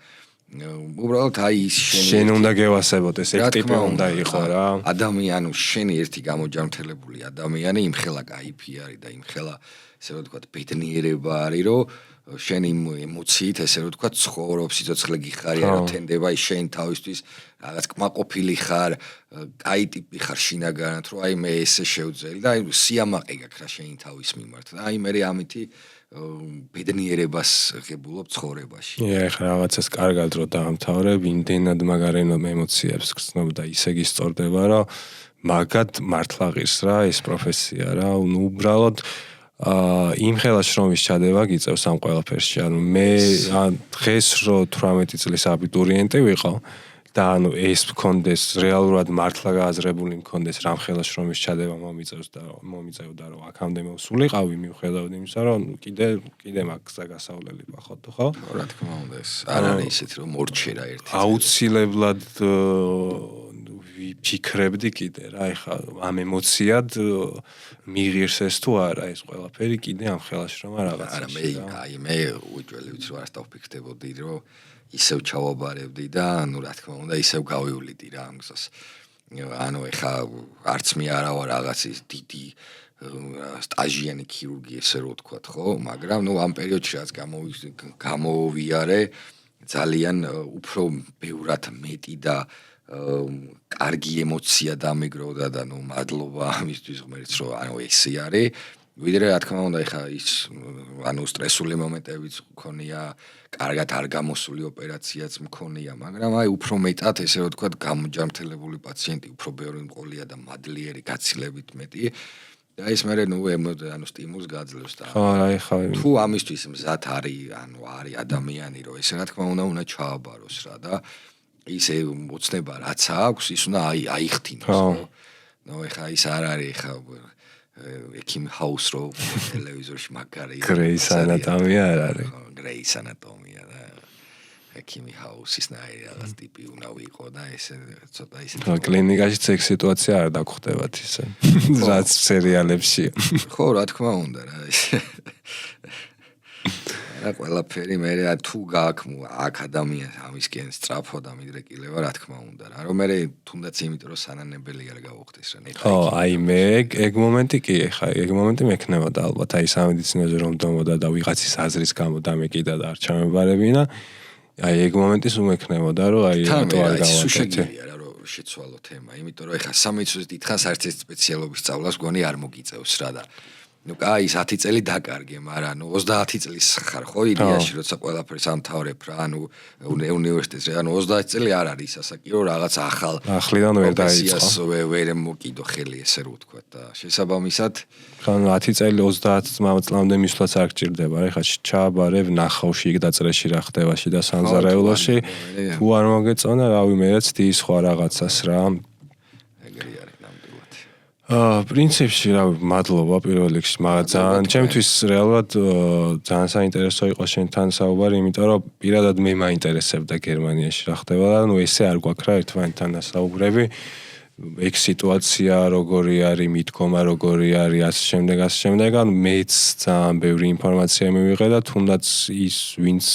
უბრალოდ აი შენ უნდა გევასებოდეს, ეგ ტიპი უნდა იყო რა. ადამიანი, შენი ერთი გამოჯამრთელებული ადამიანი იმხელა кайფი არის და იმხელა ესე რომ ვთქვათ ბედნიერება არის, რომ შენ იმ ემოციით ესე რომ ვთქვათ ცხოვრობ, სიცოცხლე გიხარია, რომ თენდება ის შენ თავისთვის რაღაც კმაყოფილი ხარ, კაი ტიპი ხარ შინაგანად, რომ აი მე ესე შევძელი და აი სიამაყე გაქვს რა შენი თავის მიმართ და აი მე ამითი ბედნიერებას ღებულობ ცხოვრებაში. ეხლა რაღაცას კარგად რო დაამთავრებ, იმდენად მაგარენო ემოციებს გრძნობ და ისე გისწორდება, რომ მაგად მართლა ღირს რა ეს პროფესია რა, ნუ უბრალოდ იმ ხელა შრომის ჩადება გიწევს ამ ყველაფერში. ანუ მე დღეს რო 18 წლის აბიტურიენტი ვიყავ და ანუ ეს მქონდეს რეალურად მართლა გააზრებული მქონდეს რამ ხელა შრომის ჩადება მომიწევდა რომ აქამდე მოვსულიყავი მიუხედავად იმისა რომ კიდე მაქვს გასავლელი პახოთ ხო? რა თქმა უნდა ეს არ არის ისეთ რომ მორჩერა ერთი. აუცილებლად ვიფიქრებდი კიდე რა, ეხლა ამ ემოციად მიღირს ეს თუ არა ეს ყველაფერი კიდე ამ ხელაშრომა რაღაცაში. არა მე უჭველი ვიცი რომ არ დავფიქრდებოდი რომ ისევ ჩავაბარებდი და ნუ რა თქმა უნდა ისევ გავივლიდი რა ამ გზას. ანუ ეხლა არც მე არა ვარ რაღაცის დიდი სტაჟიანი ქირურგი ესე რომ ვთქვათ, ხო? მაგრამ ნუ ამ პერიოდში რაც გამოვიარე ძალიან უფრო ბევრად მეტი და კარგი ემოცია დამეგროვდა და ნუ მადლობა ამისთვის ღმერთს რომ ანუ ესე არის ვიდრე რა თქმა უნდა ეხა ის ანუ სტრესული მომენტებიც მქონია, კარგად არ გამოსული ოპერაციაც მქონია, მაგრამ აი უფრო მეტად ესე რომ ვთქვათ გამოჯანმრთელებული პაციენტი უფრო ბევრი მყოლია და მადლიერი გაცილებით მეტი და ის მე ანუ სტიმულს გაძლევს და ხო, აი ხა თუ ამისთვის მზად არის, ანუ არის ადამიანი, რომ ესე რა თქმა უნდა ჩააბაროს რა და ისე მოცნება რაც აქვს, ის უნდა აიხთინოს. ნუ ეხა ის არ არის ეხა ექიმ ჰაუს რო ტელევიზორში მაგარი Grey's Anatomy არ არის. Grey's Anatomy და ექიმი ჰაუსის ნაირი რაღაც ტიპი უნდა ვიყო და ესე ცოტა ისე კლინიკაშიც ეგ სიტუაცია არ დაგხვდებათ ისე. რაც სერიალებშია. ხო, რა თქმა უნდა რა ისე. რა ყველაფერი მე თუ გააქვს აქ ადამიანს ამისკენ სწრაფო და მიდრეკილება რა თქმა უნდა რა რომ მე თუნდაც იმიტომ რომ სანანებელი არ გავუხდეს რა ნეტა ხო აი მე ეგ მომენტი კი ხა ეგ მომენტი მექნებოდა ალბათ აი სამედიცინოზე რომ დომოდა და ვიღაცის აზრის გამო დამეკიდა და არ ჩამებარებინა აი ეგ მომენტი სულ მექნებოდა რომ აი რატო არ გავაკეთე რა რომ შეცვალო თემა იმიტომ რომ ეხა 13 წუთი თხას არც ეს სპეციალობის სწავლას გონი არ მოგიწევს რა და ну кай ის 10 წელი დაკარგე, მაგრამ 30 წლის ხარ ხო იდეაში, როცა ყველაფერს ამთავრებ რა, ანუ უნივერსიტეტზე, ანუ 30 წელი არ არის სასაკირო რაღაც ახლიდან ვერ დაიწყო. ვერ მოკიდო ხელი ესე რო ვთქვა და შესაბამისად, ხან 10 წელი 30 წლამდე მისვლაც არ გჭირდება, რა ხა ჩააბარებ ნახავში იქ დაწრეში რა ხდებაში და სამზარეულოში, თუ არ მოგეწონა, რავი, მეც დი სხვა რაღაცას რა. პრინციპში რა მადლობა პირველ რიგში, მაგრამ ჩემთვის რეალურად ძალიან საინტერესო იყო შენთან საუბარი, იმიტომ რომ პირადად მე მაინტერესებდა გერმანიაში რა ხდება და ნუ ესე არ გვაქვს რა ერთმანეთთან დასაუბრები. ეგ სიტუაცია როგორი არის, მიდგომა როგორი არის, ასე შემდეგ, ანუ მეც ძალიან ბევრი ინფორმაცია მივიღე და თუნდაც ის ვინც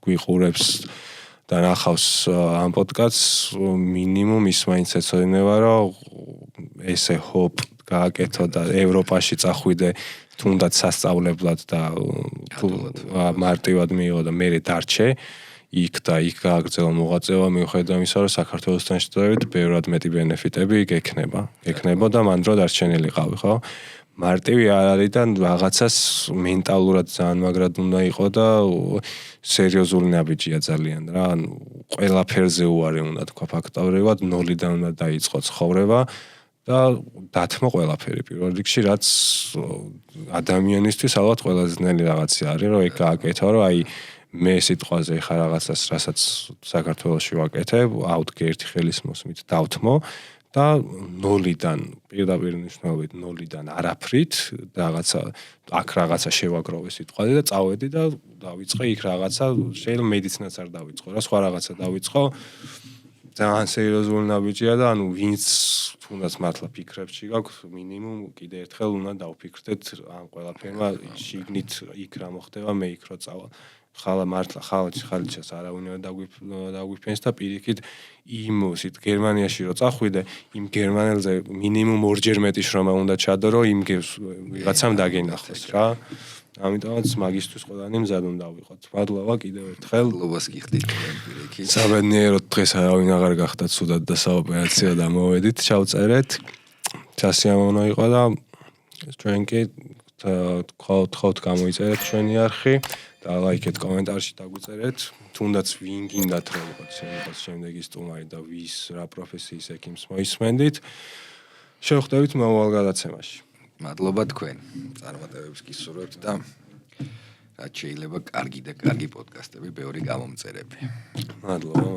გვიყურებს და ნახავს ამ პოდკასტს მინიმუმ ის მაინც ეცოდინება რომ ესე ჰოპ გააკეთო და ევროპაში წახვიდე თუნდაც სასწავლებლად და თუ მარტივად მიიღო და მე დარჩე იქ და იქ გააგრძელა მოღვაწეობა მიუხედავად იმისა რომ საქართველოსთან შედარებით ბევრად მეტი ბენეფიტები გექნება და მან დრო დარჩენილიყავი ხო მარტივი არ არის და რაღაცას მენტალურად ძალიან მაგრად უნდა იყო და სერიოზული ნაბიჯია ძალიან რა ანუ ყველაფერზე უარი უნდა თქვა ფაქტობრივად ნოლიდან უნდა დაიწყო ცხოვრება და დათმო ყველაფერი პირველ რიგში რაც ადამიანისთვის ალბათ ყველაზე ძნელი რაღაცა არის რომ ეგ გააკეთო რომ აი მე სიტყვაზე ხარ რაღაცას რასაც საქართველოში ვაკეთებ აუდგე ერთი ხელის მოსმით დავთმო და ნოლიდან პირდაპირ მნიშვნელობით ნოლიდან არაფრით რაღაცა აქ რაღაცა შევაგროვე სიტყვაზე და წავედი და დავიწყე იქ რაღაცა შეიძლება მედიცინაც არ დავიწყო რა სხვა რაღაცა დავიწყო ძალიან სერიოზული ნაბიჯია და ანუ ვინც თუნდაც მართლა ფიქრებში გაქვს მინიმუმ კიდე ერთხელ უნდა დავფიქრდეთ ამ ყველაფერმა შიგნით იქ რა მოხდება მე იქ რო წავალ ხალა მართლა ხალიჩას არავინ არ დაგვიფენს და პირიქით იმ სიტ გერმანიაში რო წახვიდე იმ გერმანელზე მინიმუმ ორჯერ მეტი შრომა უნდა ჩადო რომ იმ ვიღაცამ დაგენახოს რა ამიტომაც მაგისტვის ყველანი მზად უნდა ვიყოთ მადლობა კიდევ ერთხელ მადლობას გიხდით პირიქით საბედნიეროდ დღეს არავინ აღარ გახდა ცუდად და საოპერაციო და მოვედით ჩავწერეთ სასიამოვნო იყო და ჩვენ კი თხოვთ გამოიწერეთ ჩვენი არხი და ლაიქეთ კომენტარში დაგვიწერეთ თუნდაც ვინ გინდათ რომ იყოს შემდეგი სტუმარი და ვის რა პროფესიის ექიმს მოისმენდით შევხვდებით მომავალ გადაცემაში მადლობა თქვენ წარმატებებს გისურვებთ და რაც შეიძლება კარგი და კარგი პოდკასტები ბევრი გამომწერები მადლობა